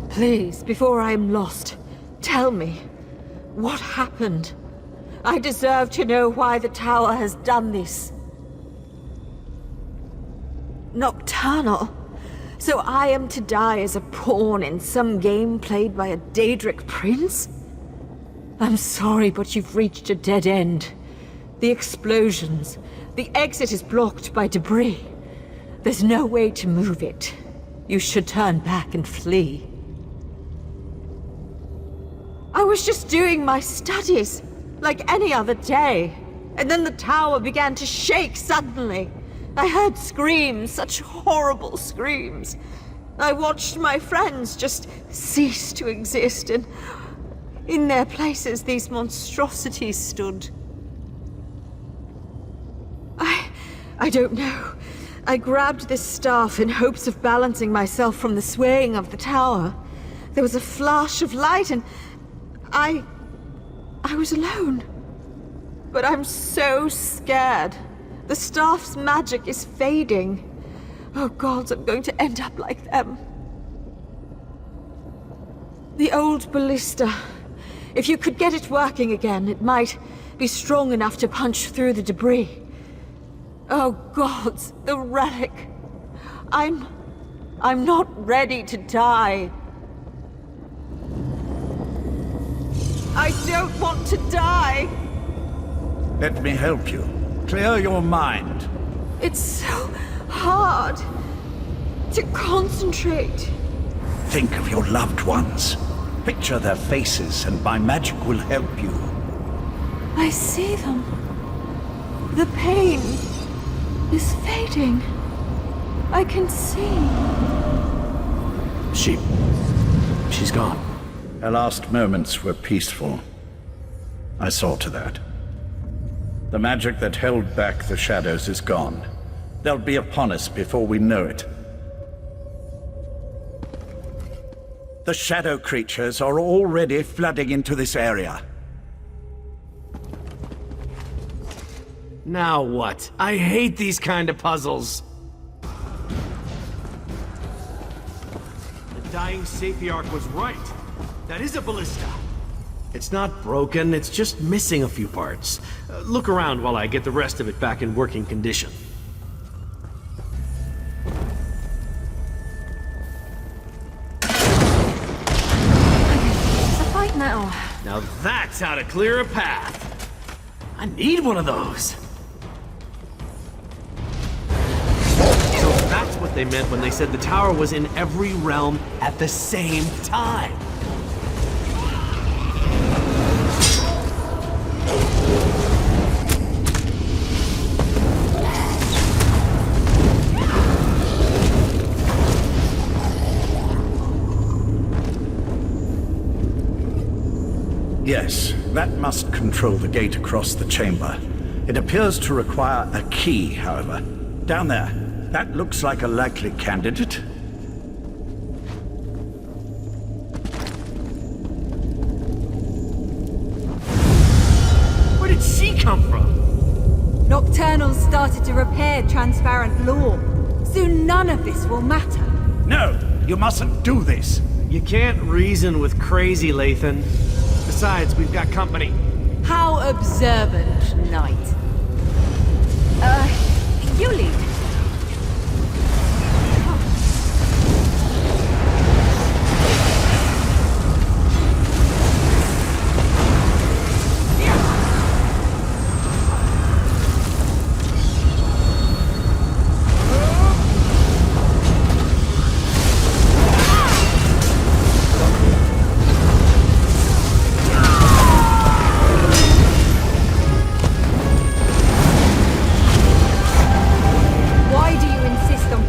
S2: Please, before I am lost, tell me, what happened? I deserve to know why the tower has done this. Nocturnal? So I am to die as a pawn in some game played by a Daedric prince? I'm sorry, but you've reached a dead end. The explosions. The exit is blocked by debris. There's no way to move it. You should turn back and flee. I was just doing my studies, like any other day. And then the tower began to shake suddenly. I heard screams, such horrible screams. I watched my friends just cease to exist, and in their places these monstrosities stood. I don't know. I grabbed this staff in hopes of balancing myself from the swaying of the tower. There was a flash of light, and I was alone. But I'm so scared. The staff's magic is fading. Oh gods, I'm going to end up like them. The old ballista. If you could get it working again, it might be strong enough to punch through the debris. Oh gods, the relic. I'm not ready to die. I don't want to die.
S1: Let me help you. Clear your mind.
S2: It's so hard to concentrate.
S1: Think of your loved ones. Picture their faces, and my magic will help you.
S2: I see them. The pain is fading. I can see.
S5: She's gone.
S1: Her last moments were peaceful. I saw to that. The magic that held back the shadows is gone. They'll be upon us before we know it. The shadow creatures are already flooding into this area.
S5: Now what? I hate these kind of puzzles. The dying Sapiarch was right. That is a ballista. It's not broken, it's just missing a few parts. Look around while I get the rest of it back in working condition.
S10: It's a fight now.
S5: Now that's how to clear a path. I need one of those. So that's what they meant when they said the tower was in every realm at the same time.
S1: Yes, that must control the gate across the chamber. It appears to require a key, however. Down there. That looks like a likely candidate.
S5: Where did she come from?
S2: Nocturnal started to repair transparent law. Soon none of this will matter.
S1: No, you mustn't do this.
S5: You can't reason with crazy, Lathan. Besides, we've got company.
S2: How observant, Knight. You lead.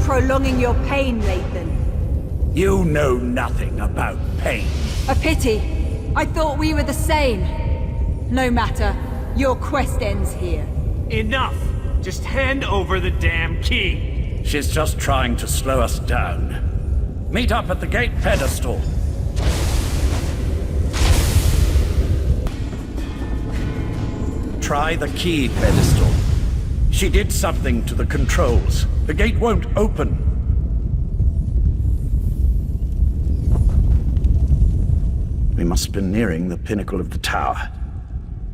S2: Prolonging your pain, Lathan.
S1: You know nothing about pain.
S2: A pity. I thought we were the same. No matter. Your quest ends here.
S5: Enough! Just hand over the damn key.
S1: She's just trying to slow us down. Meet up at the gate pedestal. Try the key pedestal. She did something to the controls. The gate won't open. We must be nearing the pinnacle of the tower.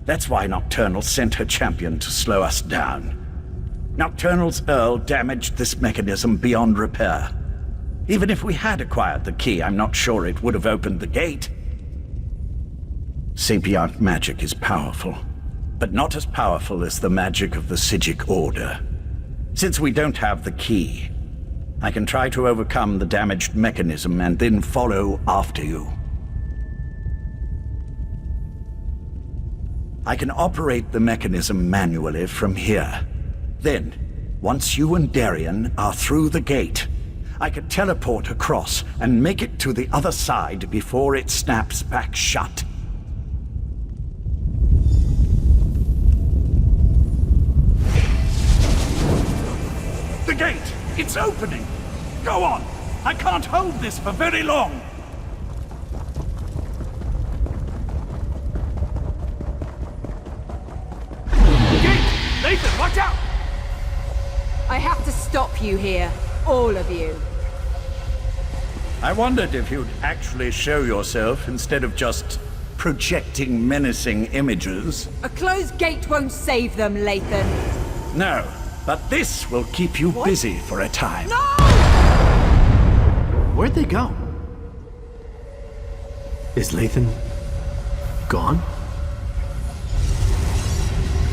S1: That's why Nocturnal sent her champion to slow us down. Nocturnal's Earl damaged this mechanism beyond repair. Even if we had acquired the key, I'm not sure it would have opened the gate. Sapiarch magic is powerful, but not as powerful as the magic of the Psijic Order. Since we don't have the key, I can try to overcome the damaged mechanism and then follow after you. I can operate the mechanism manually from here. Then, once you and Darien are through the gate, I can teleport across and make it to the other side before it snaps back shut. The gate! It's opening! Go on! I can't hold this for very long!
S5: Gate! Lathan, watch out!
S2: I have to stop you here. All of you.
S1: I wondered if you'd actually show yourself instead of just projecting menacing images.
S2: A closed gate won't save them, Lathan.
S1: No. But this will keep you busy for a time.
S2: No!
S5: Where'd they go? Is Lathan gone?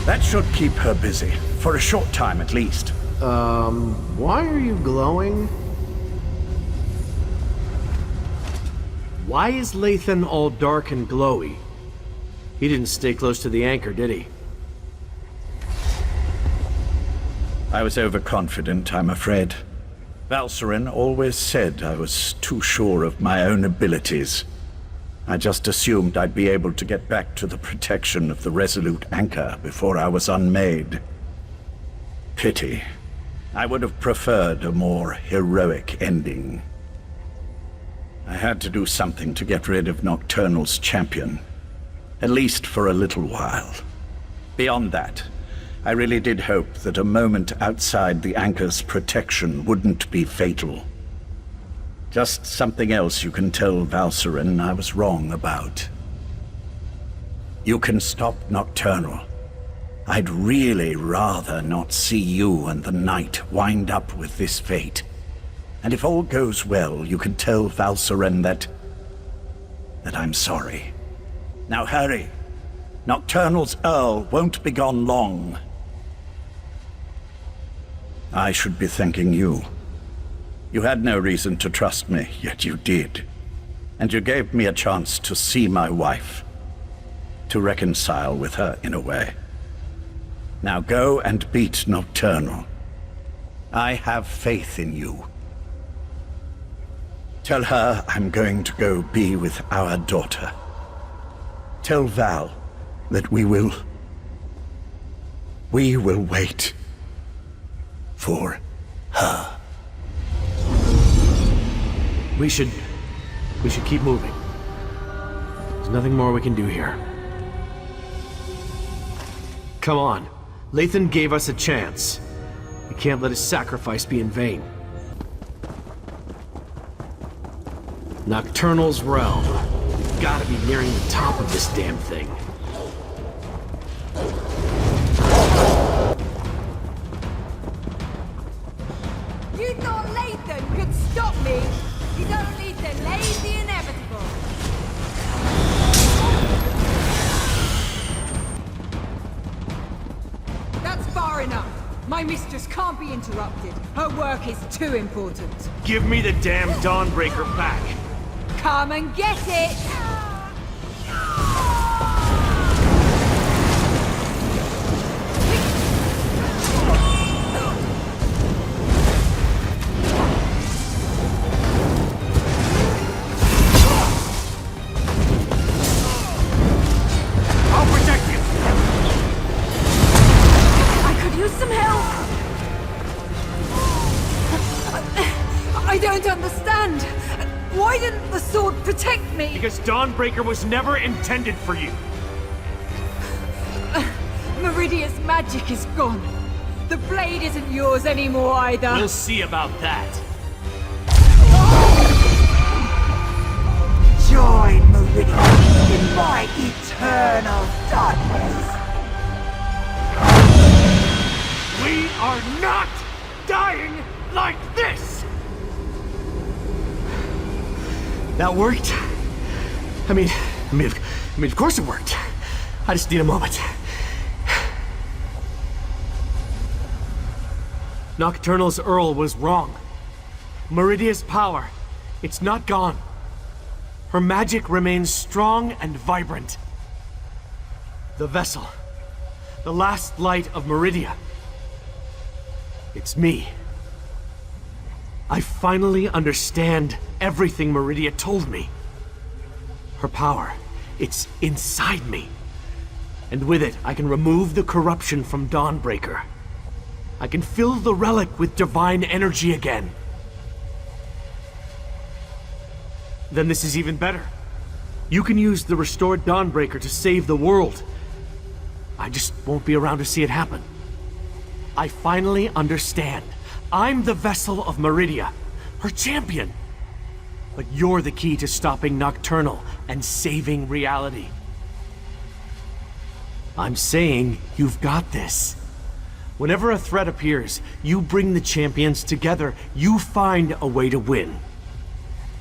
S1: That should keep her busy, for a short time at least.
S5: Why are you glowing? Why is Lathan all dark and glowy? He didn't stay close to the anchor, did he?
S1: I was overconfident, I'm afraid. Valcerin always said I was too sure of my own abilities. I just assumed I'd be able to get back to the protection of the Resolute Anchor before I was unmade. Pity. I would have preferred a more heroic ending. I had to do something to get rid of Nocturnal's champion. At least for a little while. Beyond that, I really did hope that a moment outside the anchor's protection wouldn't be fatal. Just something else you can tell Valcerin I was wrong about. You can stop Nocturnal. I'd really rather not see you and the Knight wind up with this fate. And if all goes well, you can tell Valcerin that I'm sorry. Now hurry. Nocturnal's Earl won't be gone long. I should be thanking you. You had no reason to trust me, yet you did. And you gave me a chance to see my wife. To reconcile with her in a way. Now go and beat Nocturnal. I have faith in you. Tell her I'm going to go be with our daughter. Tell Val that we will wait for her.
S5: We should keep moving. There's nothing more we can do here. Come on. Lathan gave us a chance. We can't let his sacrifice be in vain. Nocturnal's realm. We've gotta be nearing the top of this damn thing.
S2: You thought Lathan could stop me? You don't need to delay the inevitable. That's far enough. My mistress can't be interrupted. Her work is too important.
S5: Give me the damn Dawnbreaker back.
S2: Come and get it!
S5: I'll protect you!
S2: I could use some help! I don't understand! Why didn't the sword protect me?
S5: Because Dawnbreaker was never intended for you.
S2: Meridia's magic is gone. The blade isn't yours anymore either.
S5: We'll see about that.
S12: Join Meridia in my eternal darkness.
S5: We are not dying like this! That worked. I mean, of course it worked. I just need a moment. Nocturnal's Earl was wrong. Meridia's power, it's not gone. Her magic remains strong and vibrant. The vessel, the last light of Meridia. It's me. I finally understand everything Meridia told me. Her power, it's inside me. And with it, I can remove the corruption from Dawnbreaker. I can fill the relic with divine energy again. Then this is even better. You can use the restored Dawnbreaker to save the world. I just won't be around to see it happen. I finally understand. I'm the vessel of Meridia, her champion. But you're the key to stopping Nocturnal and saving reality. I'm saying you've got this. Whenever a threat appears, you bring the champions together, you find a way to win.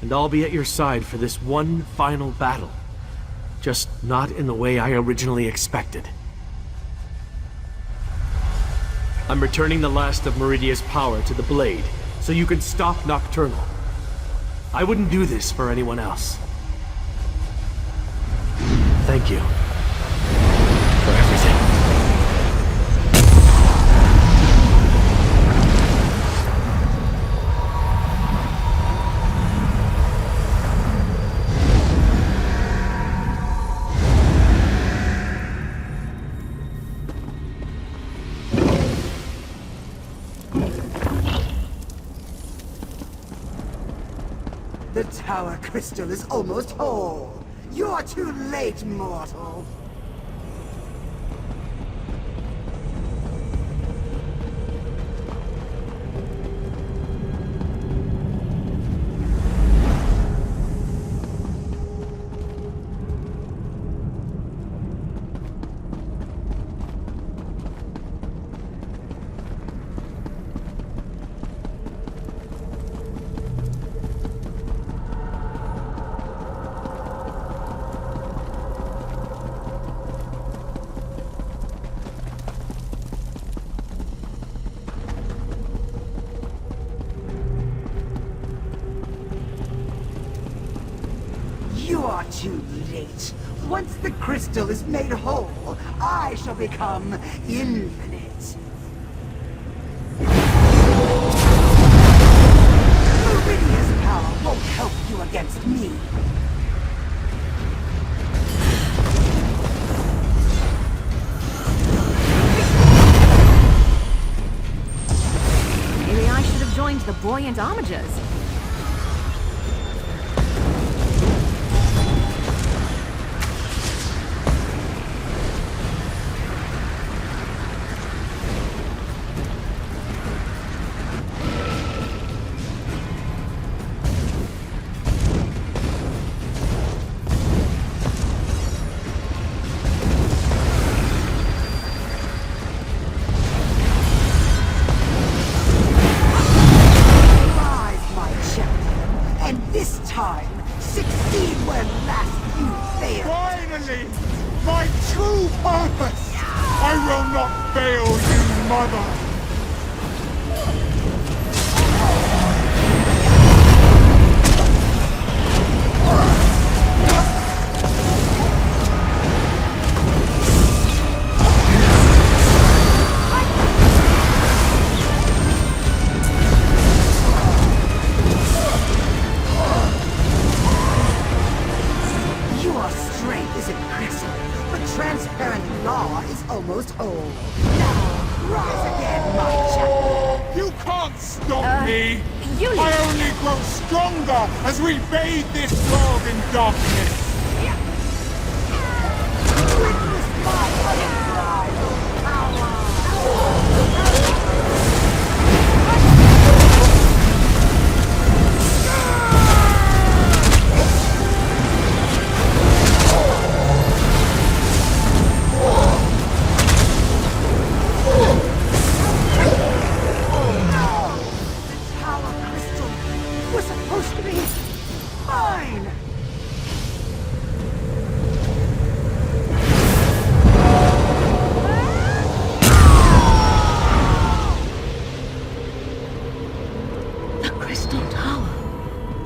S5: And I'll be at your side for this one final battle. Just not in the way I originally expected. I'm returning the last of Meridia's power to the blade, so you can stop Nocturnal. I wouldn't do this for anyone else. Thank you for everything.
S12: The tower crystal is almost whole. You're too late, mortal. too late. Once the crystal is made whole, I shall become infinite. Meridia's power won't help you against me.
S10: Maybe I should have joined the buoyant homages.
S11: Finally! My true purpose! I will not fail you, Mother!
S12: Transparent law is almost whole. Now, rise again, my champion.
S11: You can't stop me! I only grow stronger as we bathe this world in darkness!
S12: Witness my unbridled power!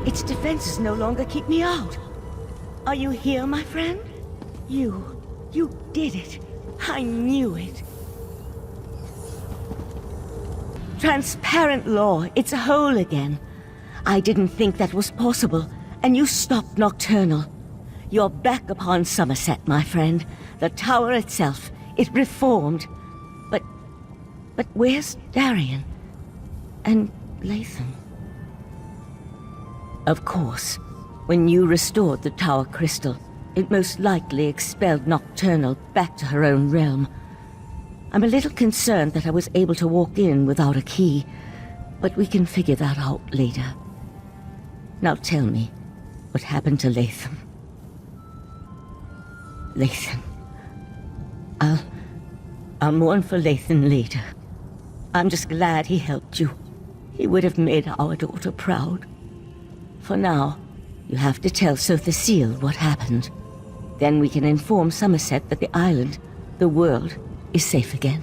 S6: Its defenses no longer keep me out. Are you here, my friend? You did it. I knew it. Transparent law, it's whole again. I didn't think that was possible, and you stopped Nocturnal. You're back upon Summerset, my friend. The tower itself, it reformed. But where's Darian? And Latham? Of course, when you restored the tower crystal, it most likely expelled Nocturnal back to her own realm. I'm a little concerned that I was able to walk in without a key, but we can figure that out later. Now tell me, what happened to Latham? Latham. I'll mourn for Latham later. I'm just glad he helped you. He would have made our daughter proud. For now, you have to tell Sotha Seal what happened. Then we can inform Summerset that the island, the world, is safe again.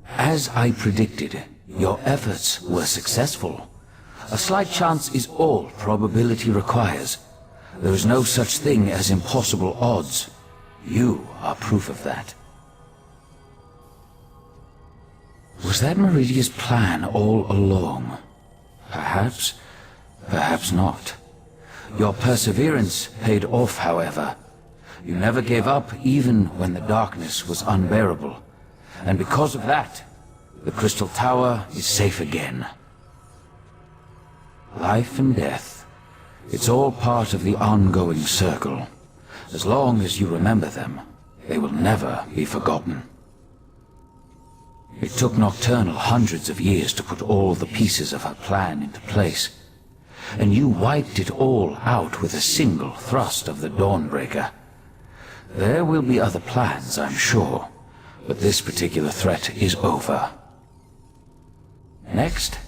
S13: As I predicted, your efforts were successful. A slight chance is all probability requires. There is no such thing as impossible odds. You are proof of that. Was that Meridia's plan all along? Perhaps, perhaps not. Your perseverance paid off, however. You never gave up even when the darkness was unbearable. And because of that, the Crystal Tower is safe again. Life and death, it's all part of the ongoing circle. As long as you remember them, they will never be forgotten. It took Nocturnal hundreds of years to put all the pieces of her plan into place. And you wiped it all out with a single thrust of the Dawnbreaker. There will be other plans, I'm sure, but this particular threat is over. Next,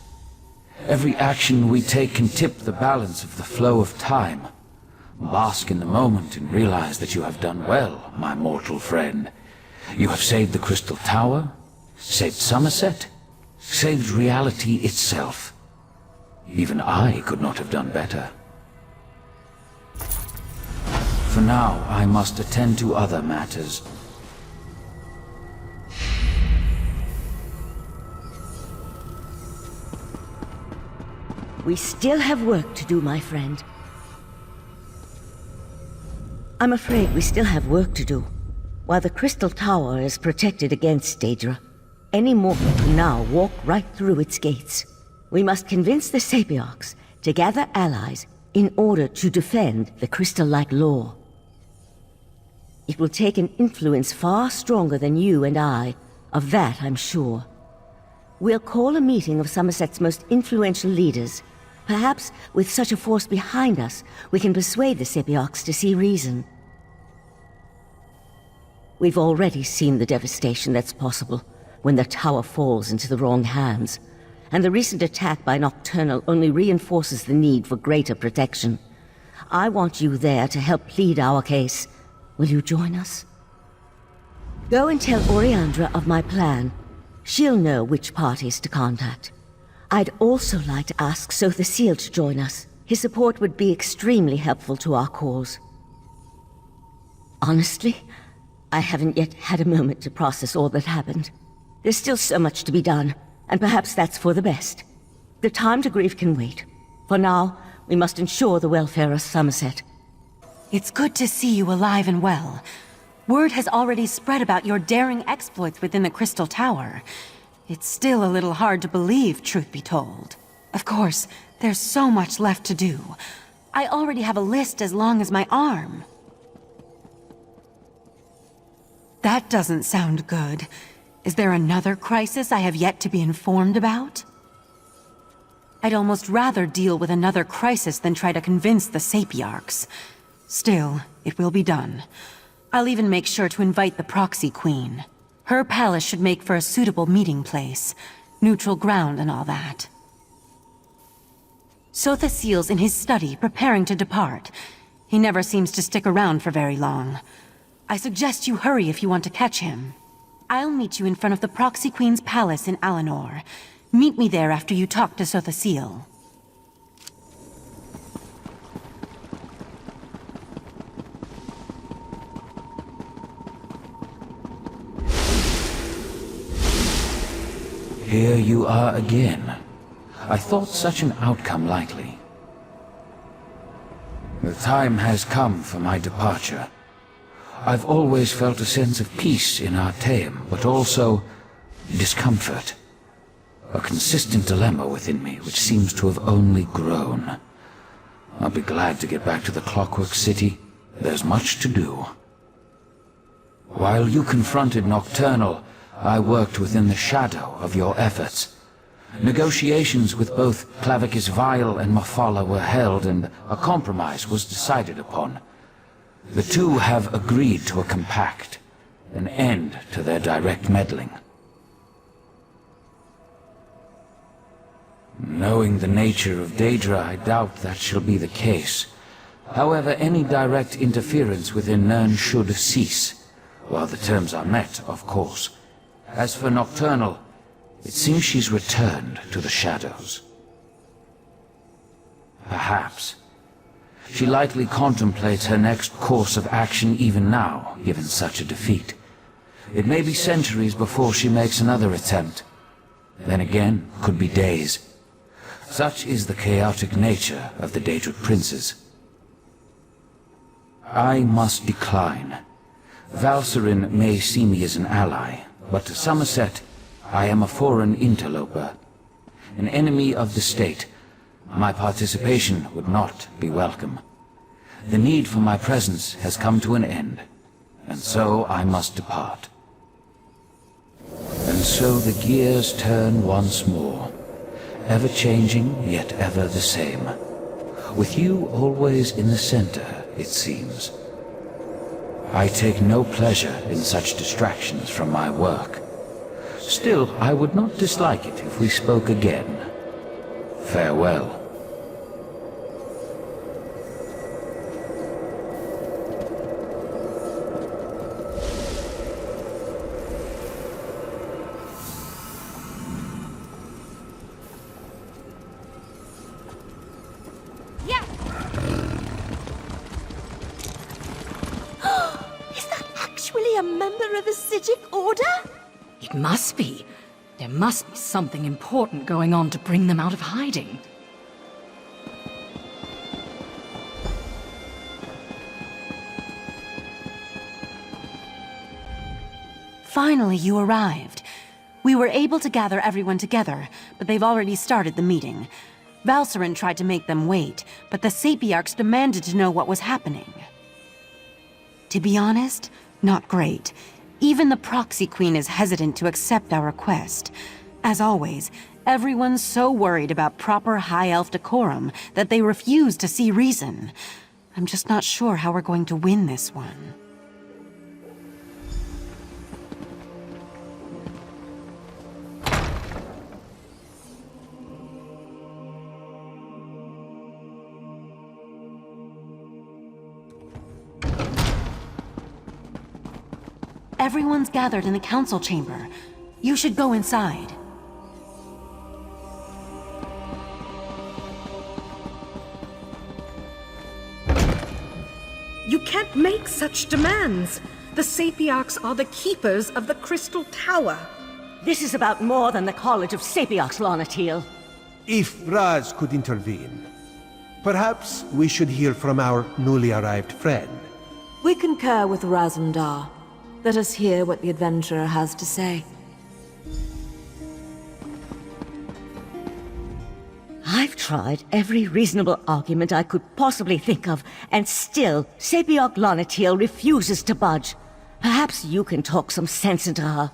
S13: every action we take can tip the balance of the flow of time. Bask in the moment and realize that you have done well, my mortal friend. You have saved the Crystal Tower, saved Summerset, saved reality itself. Even I could not have done better. For now, I must attend to other matters.
S6: We still have work to do, my friend. I'm afraid we still have work to do. While the Crystal Tower is protected against Daedra, any mortal can now walk right through its gates. We must convince the Sapiarchs to gather allies in order to defend the crystal-like law. It will take an influence far stronger than you and I. Of that, I'm sure. We'll call a meeting of Summerset's most influential leaders. Perhaps, with such a force behind us, we can persuade the Sapiarchs to see reason. We've already seen the devastation that's possible when the tower falls into the wrong hands, and the recent attack by Nocturnal only reinforces the need for greater protection. I want you there to help plead our case. Will you join us? Go and tell Oriandra of my plan. She'll know which parties to contact. I'd also like to ask Sotha to join us. His support would be extremely helpful to our cause. Honestly, I haven't yet had a moment to process all that happened. There's still so much to be done, and perhaps that's for the best. The time to grieve can wait. For now, we must ensure the welfare of Summerset.
S4: It's good to see you alive and well. Word has already spread about your daring exploits within the Crystal Tower. It's still a little hard to believe, truth be told. Of course, there's so much left to do. I already have a list as long as my arm. That doesn't sound good. Is there another crisis I have yet to be informed about? I'd almost rather deal with another crisis than try to convince the Sapiarchs. Still, it will be done. I'll even make sure to invite the Proxy Queen. Her palace should make for a suitable meeting place. Neutral ground and all that. Sotha Seal's in his study, preparing to depart. He never seems to stick around for very long. I suggest you hurry if you want to catch him. I'll meet you in front of the Proxy Queen's palace in Alinor. Meet me there after you talk to Sotha Seal.
S13: Here you are again. I thought such an outcome likely. The time has come for my departure. I've always felt a sense of peace in Artaeum, but also discomfort. A consistent dilemma within me, which seems to have only grown. I'll be glad to get back to the Clockwork City. There's much to do. While you confronted Nocturnal, I worked within the shadow of your efforts. Negotiations with both Clavicus Vile and Mafala were held, and a compromise was decided upon. The two have agreed to a compact, an end to their direct meddling. Knowing the nature of Daedra, I doubt that shall be the case. However, any direct interference within Nirn should cease, while the terms are met, of course. As for Nocturnal, it seems she's returned to the shadows. Perhaps. She likely contemplates her next course of action even now, given such a defeat. It may be centuries before she makes another attempt. Then again, could be days. Such is the chaotic nature of the Daedric princes. I must decline. Valserin may see me as an ally, but to Summerset, I am a foreign interloper. An enemy of the state. My participation would not be welcome. The need for my presence has come to an end, and so I must depart. And so the gears turn once more, ever changing, yet ever the same. With you always in the center, it seems. I take no pleasure in such distractions from my work. Still, I would not dislike it if we spoke again. Farewell.
S14: actually a member of the Sijic Order?
S17: It must be. There must be something important going on to bring them out of hiding.
S4: Finally, you arrived. We were able to gather everyone together, but they've already started the meeting. Valcerin tried to make them wait, but the Sapiarchs demanded to know what was happening. To be honest, not great. Even the Proxy Queen is hesitant to accept our request. As always, everyone's so worried about proper High Elf decorum that they refuse to see reason. I'm just not sure how we're going to win this one. Everyone's gathered in the council chamber. You should go inside.
S18: You can't make such demands. The Sapiarchs are the keepers of the Crystal Tower.
S6: This is about more than the College of Sapiarchs, Lanatil.
S3: If Raz could intervene, perhaps we should hear from our newly arrived friend.
S2: We concur with Razumdar. Let us hear what the adventurer has to say.
S6: I've tried every reasonable argument I could possibly think of, and still, Sapiarch Lanatil refuses to budge. Perhaps you can talk some sense into her.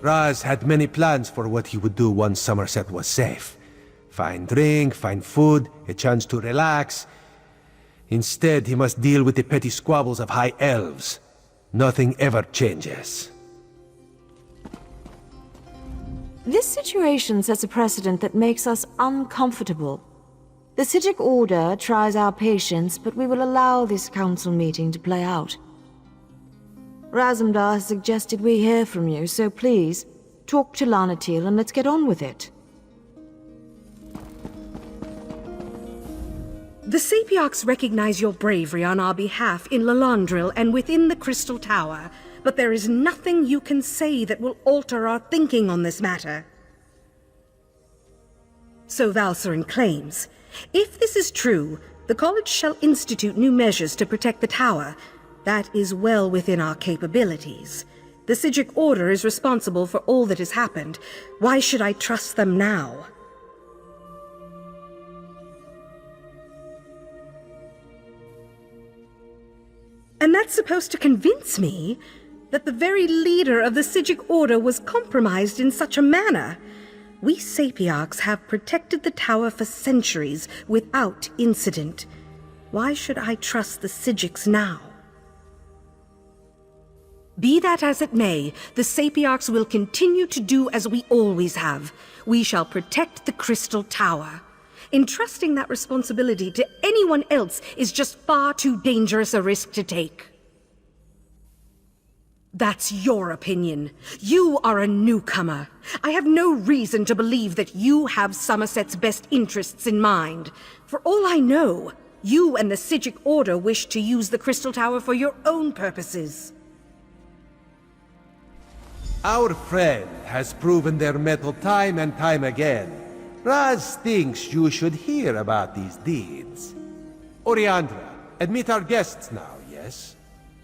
S3: Raz had many plans for what he would do once Summerset was safe. Find drink, find food, a chance to relax. Instead, he must deal with the petty squabbles of High Elves. Nothing ever changes.
S2: This situation sets a precedent that makes us uncomfortable. The Sijic Order tries our patience, but we will allow this council meeting to play out. Razumdar has suggested we hear from you, so please, talk to Lanatil and let's get on with it.
S18: The Sapiarchs recognize your bravery on our behalf in Lalandril and within the Crystal Tower, but there is nothing you can say that will alter our thinking on this matter. So Valcerin claims. If this is true, the College shall institute new measures to protect the tower. That is well within our capabilities. The Sijic Order is responsible for all that has happened. Why should I trust them now? And that's supposed to convince me that the very leader of the Sijic Order was compromised in such a manner. We Sapiarchs have protected the tower for centuries without incident. Why should I trust the Sijics now? Be that as it may, the Sapiarchs will continue to do as we always have. We shall protect the Crystal Tower. Entrusting that responsibility to anyone else is just far too dangerous a risk to take. That's your opinion. You are a newcomer. I have no reason to believe that you have Summerset's best interests in mind. For all I know, you and the Sijic Order wish to use the Crystal Tower for your own purposes.
S3: Our friend has proven their mettle time and time again. Raz thinks you should hear about these deeds. Oriandra, admit our guests now, yes?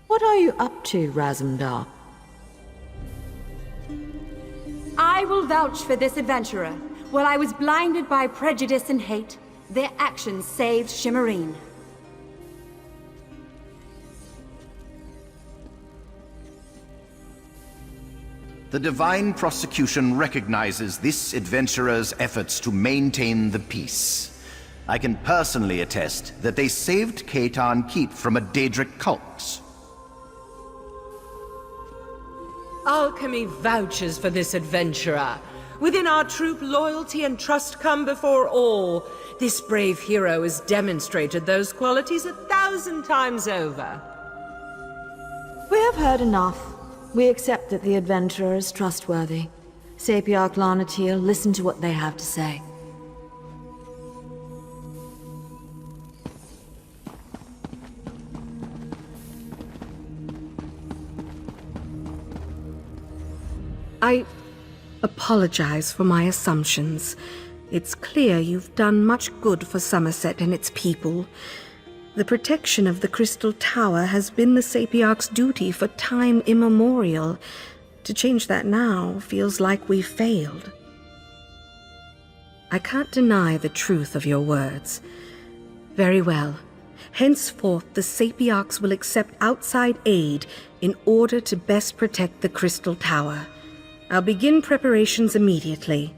S2: What are you up to, Razumdar?
S19: I will vouch for this adventurer. While I was blinded by prejudice and hate, their actions saved Shimmerine.
S20: The Divine Prosecution recognizes this adventurer's efforts to maintain the peace. I can personally attest that they saved Katan Keep from a Daedric cult.
S21: Alchemy vouches for this adventurer. Within our troop, loyalty and trust come before all. This brave hero has demonstrated those qualities 1,000 times over.
S2: We have heard enough. We accept that the adventurer is trustworthy. Sapiarch Lanatil, listen to what they have to say.
S18: I apologize for my assumptions. It's clear you've done much good for Summerset and its people. The protection of the Crystal Tower has been the Sapiarch's duty for time immemorial. To change that now feels like we've failed. I can't deny the truth of your words. Very well. Henceforth, the Sapiarchs will accept outside aid in order to best protect the Crystal Tower. I'll begin preparations immediately.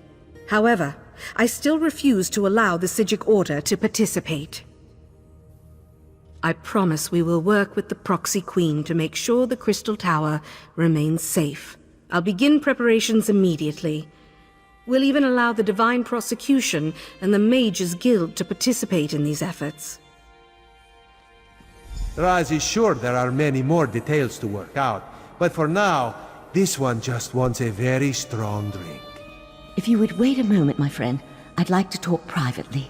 S18: However, I still refuse to allow the Sijic Order to participate. I promise we will work with the Proxy Queen to make sure the Crystal Tower remains safe. I'll begin preparations immediately. We'll even allow the Divine Prosecution and the Mages Guild to participate in these efforts.
S3: Raz is sure there are many more details to work out, but for now, this one just wants a very strong drink.
S6: If you would wait a moment, my friend, I'd like to talk privately.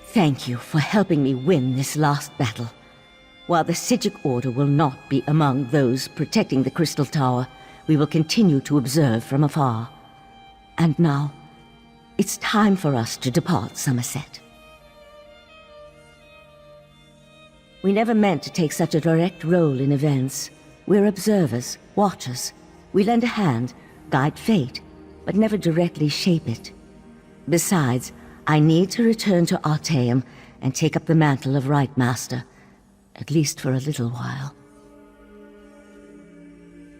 S6: Thank you for helping me win this last battle. While the Sijic Order will not be among those protecting the Crystal Tower, we will continue to observe from afar. And now, it's time for us to depart Summerset. We never meant to take such a direct role in events. We're observers, watchers. We lend a hand, guide fate, but never directly shape it. Besides, I need to return to Artaeum and take up the mantle of Right Master, at least for a little while.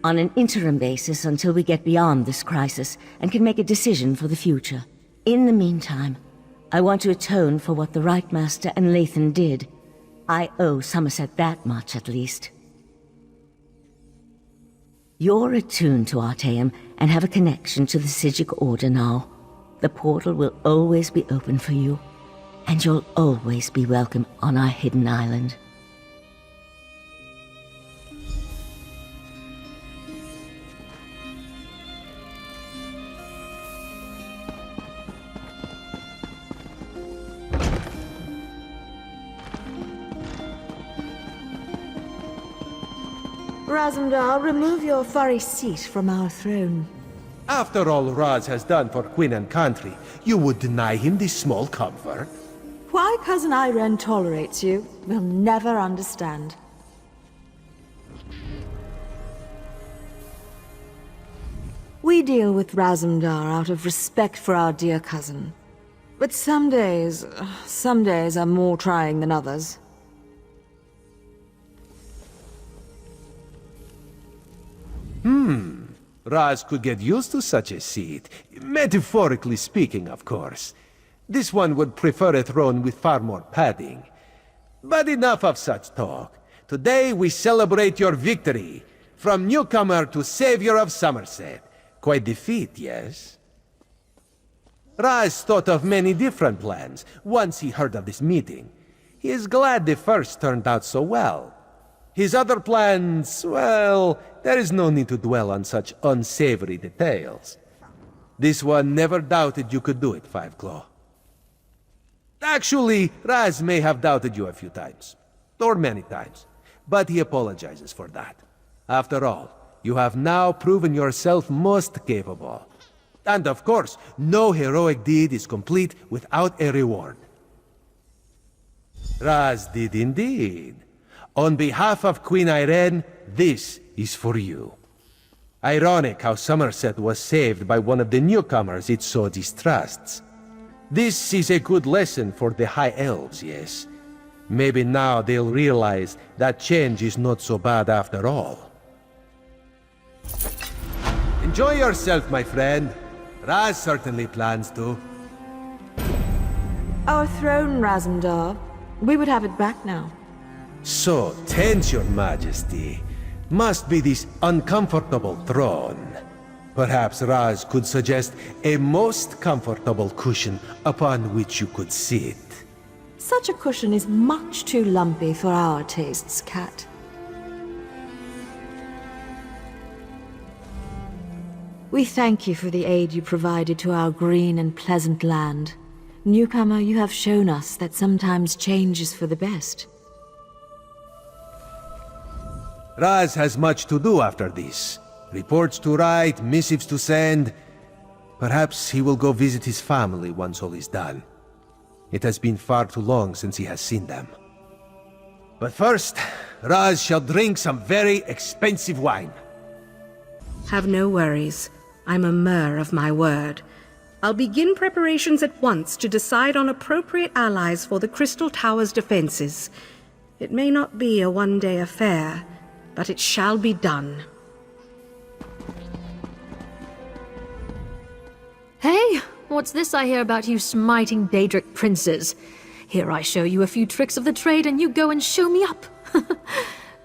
S6: On an interim basis until we get beyond this crisis and can make a decision for the future. In the meantime, I want to atone for what the Right Master and Lathan did. I owe Summerset that much, at least. You're attuned to Artaeum and have a connection to the Sijic Order now. The portal will always be open for you, and you'll always be welcome on our hidden island.
S2: Razumdar, remove your furry seat from our throne.
S3: After all Raz has done for Queen and country, you would deny him this small comfort?
S2: Why Cousin Irene tolerates you, we'll never understand. We deal with Razumdar out of respect for our dear cousin. But some days are more trying than others.
S3: Raz could get used to such a seat. Metaphorically speaking, of course. This one would prefer a throne with far more padding. But enough of such talk. Today we celebrate your victory. From newcomer to savior of Summerset. Quite the feat, yes? Raz thought of many different plans once he heard of this meeting. He is glad the first turned out so well. His other plans, well, there is no need to dwell on such unsavory details. This one never doubted you could do it, Five Claw. Actually, Raz may have doubted you a few times. Or many times. But he apologizes for that. After all, you have now proven yourself most capable. And of course, no heroic deed is complete without a reward. Raz did indeed. On behalf of Queen Irene, this is for you. Ironic how Summerset was saved by one of the newcomers it so distrusts. This is a good lesson for the High Elves, yes. Maybe now they'll realize that change is not so bad after all. Enjoy yourself, my friend. Raz certainly plans to.
S2: Our throne, Razumdar. We would have it back now.
S3: So tense, your majesty. Must be this uncomfortable throne. Perhaps Raz could suggest a most comfortable cushion upon which you could sit.
S2: Such a cushion is much too lumpy for our tastes, Cat. We thank you for the aid you provided to our green and pleasant land. Newcomer, you have shown us that sometimes change is for the best.
S3: Raz has much to do after this. Reports to write, missives to send. Perhaps he will go visit his family once all is done. It has been far too long since he has seen them. But first, Raz shall drink some very expensive wine.
S18: Have no worries. I'm a mer of my word. I'll begin preparations at once to decide on appropriate allies for the Crystal Tower's defenses. It may not be a one-day affair, but it shall be done.
S10: Hey, what's this I hear about you smiting Daedric princes? Here I show you a few tricks of the trade and you go and show me up.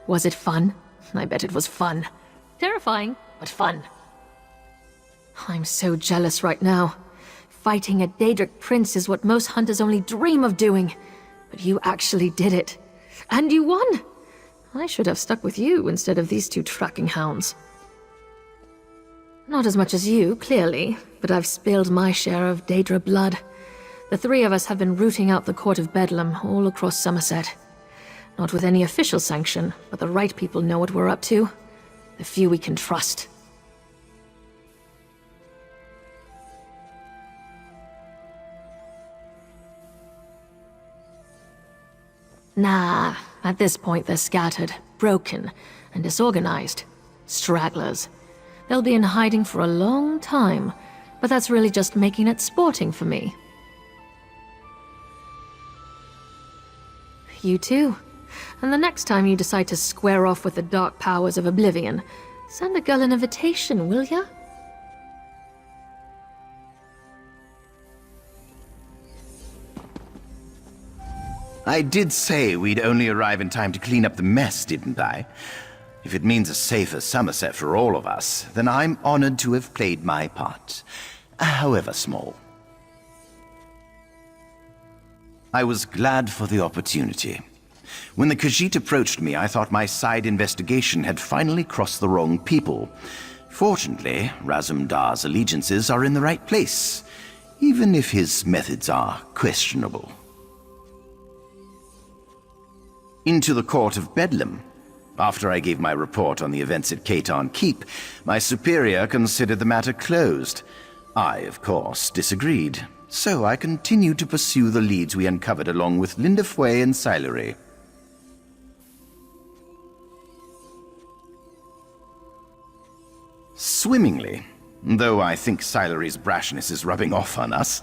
S10: Was it fun? I bet it was fun. Terrifying, but fun. I'm so jealous right now. Fighting a Daedric prince is what most hunters only dream of doing. But you actually did it. And you won! I should have stuck with you instead of these two tracking hounds. Not as much as you, clearly, but I've spilled my share of Daedra blood. The three of us have been rooting out the Court of Bedlam all across Summerset. Not with any official sanction, but the right people know what we're up to. The few we can trust. Nah, at this point they're scattered, broken, and disorganized. Stragglers. They'll be in hiding for a long time, but that's really just making it sporting for me. You too. And the next time you decide to square off with the dark powers of Oblivion, send a girl an invitation, will ya?
S20: I did say we'd only arrive in time to clean up the mess, didn't I? If it means a safer Summerset for all of us, then I'm honored to have played my part, however small. I was glad for the opportunity. When the Khajiit approached me, I thought my side investigation had finally crossed the wrong people. Fortunately, Razumdar's allegiances are in the right place, even if his methods are questionable. Into the Court of Bedlam. After I gave my report on the events at Caton Keep, my superior considered the matter closed. I, of course, disagreed, so I continued to pursue the leads we uncovered along with Linda Fway and Silery. Swimmingly, though I think Silery's brashness is rubbing off on us.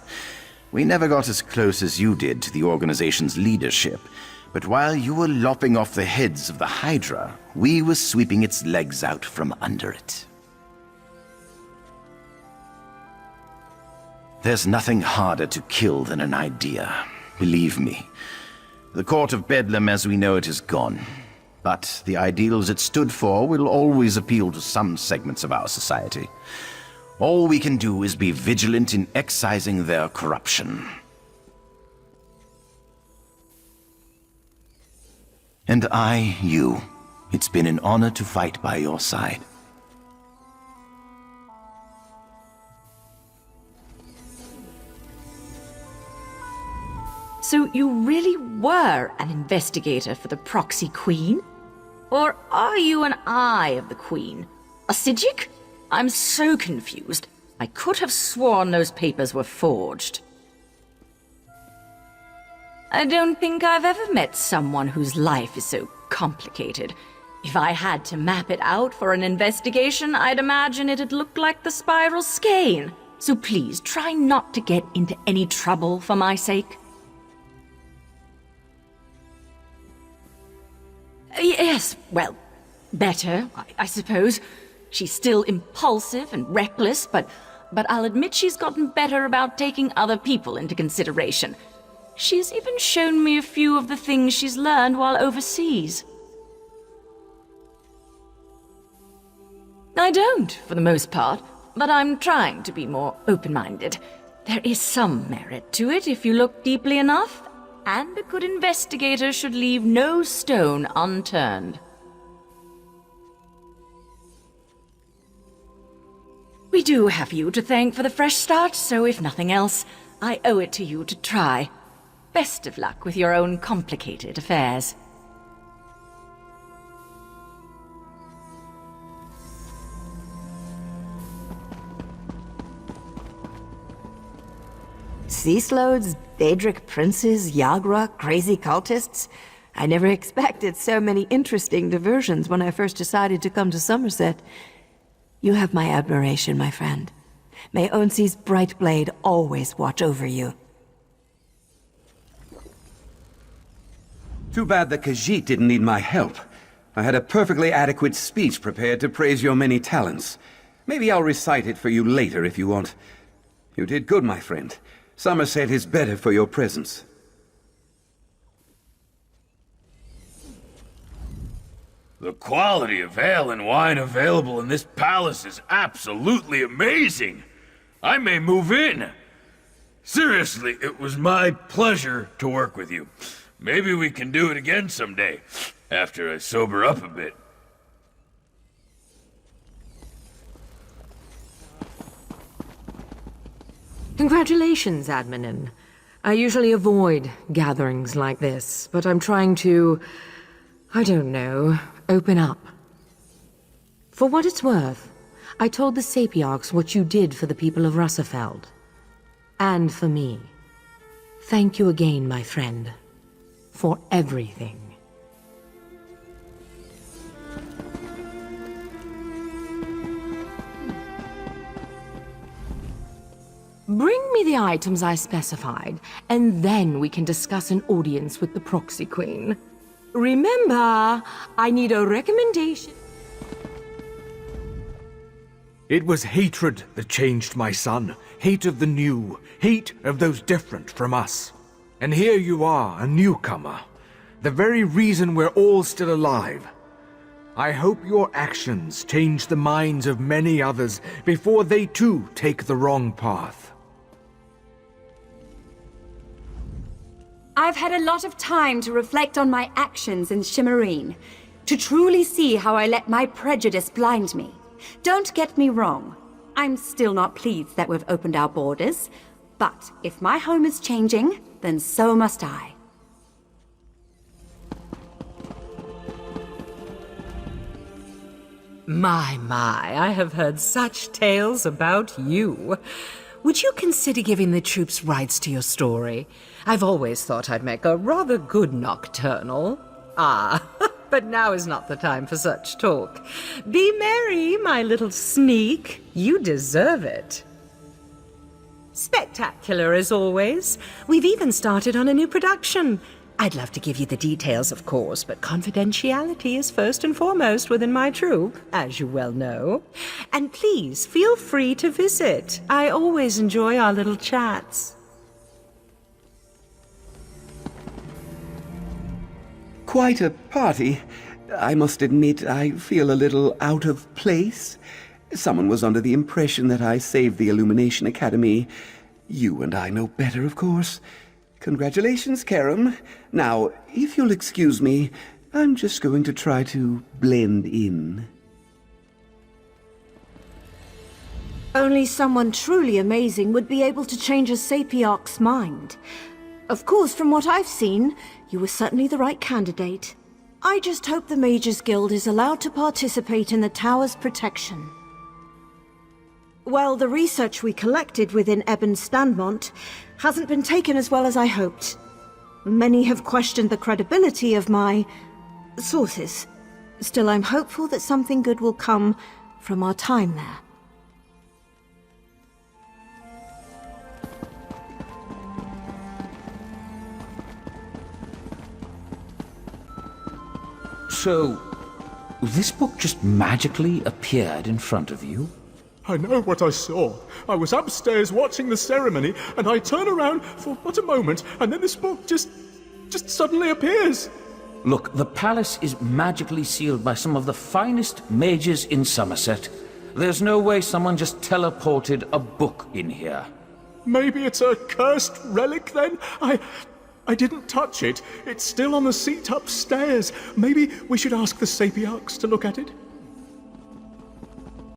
S20: We never got as close as you did to the organization's leadership, but while you were lopping off the heads of the Hydra, we were sweeping its legs out from under it. There's nothing harder to kill than an idea, believe me. The Court of Bedlam as we know it is gone, but the ideals it stood for will always appeal to some segments of our society. All we can do is be vigilant in excising their corruption. And you. It's been an honor to fight by your side.
S6: So you really were an investigator for the Proxy Queen? Or are you an eye of the Queen? A Psijic? I'm so confused. I could have sworn those papers were forged. I don't think I've ever met someone whose life is so complicated. If I had to map it out for an investigation, I'd imagine it'd look like the Spiral Skein. So please, try not to get into any trouble for my sake. Yes, well, better, I suppose. She's still impulsive and reckless, but I'll admit she's gotten better about taking other people into consideration. She's even shown me a few of the things she's learned while overseas. I don't, for the most part, but I'm trying to be more open-minded. There is some merit to it if you look deeply enough, and a good investigator should leave no stone unturned. We do have you to thank for the fresh start, so if nothing else, I owe it to you to try. Best of luck with your own complicated affairs.
S7: sea slodes, Daedric princes, Yagra, crazy cultists. I never expected so many interesting diversions when I first decided to come to Summerset. You have my admiration, my friend. May Onsi's bright blade always watch over you.
S22: Too bad the Khajiit didn't need my help. I had a perfectly adequate speech prepared to praise your many talents. Maybe I'll recite it for you later if you want. You did good, my friend. Summerset is better for your presence.
S23: The quality of ale and wine available in this palace is absolutely amazing. I may move in. Seriously, it was my pleasure to work with you. Maybe we can do it again someday, after I sober up a bit.
S21: Congratulations, Admin. I usually avoid gatherings like this, but I'm trying to, I don't know, open up. For what it's worth, I told the Sapiarchs what you did for the people of Russafeld. And for me. Thank you again, my friend. For everything. Bring me the items I specified, and then we can discuss an audience with the Proxy Queen. Remember, I need a recommendation.
S3: It was hatred that changed my son. Hate of the new. Hate of those different from us. And here you are, a newcomer. The very reason we're all still alive. I hope your actions change the minds of many others before they too take the wrong path.
S19: I've had a lot of time to reflect on my actions in Shimmerine, to truly see how I let my prejudice blind me. Don't get me wrong, I'm still not pleased that we've opened our borders, but if my home is changing, then so must I.
S21: My, I have heard such tales about you. Would you consider giving the troops rights to your story? I've always thought I'd make a rather good nocturnal. Ah, but now is not the time for such talk. Be merry, my little sneak. You deserve it. Spectacular as always. We've even started on a new production. I'd love to give you the details, of course, but confidentiality is first and foremost within my troupe, as you well know. And please, feel free to visit. I always enjoy our little chats.
S22: Quite a party. I must admit I feel a little out of place. Someone was under the impression that I saved the Illumination Academy. You and I know better, of course. Congratulations, Karam. Now, if you'll excuse me, I'm just going to try to blend in.
S2: Only someone truly amazing would be able to change a Sapiarch's mind. Of course, from what I've seen, you were certainly the right candidate. I just hope the Mages Guild is allowed to participate in the tower's protection. Well, the research we collected within Eben Standmont hasn't been taken as well as I hoped. Many have questioned the credibility of my sources. Still, I'm hopeful that something good will come from our time there.
S13: So, this book just magically appeared in front of you?
S11: I know what I saw. I was upstairs watching the ceremony, and I turn around for but a moment, and then this book just suddenly appears.
S13: Look, the palace is magically sealed by some of the finest mages in Summerset. There's no way someone just teleported a book in here.
S11: Maybe it's a cursed relic, then? I didn't touch it. It's still on the seat upstairs. Maybe we should ask the Sapiarchs to look at it?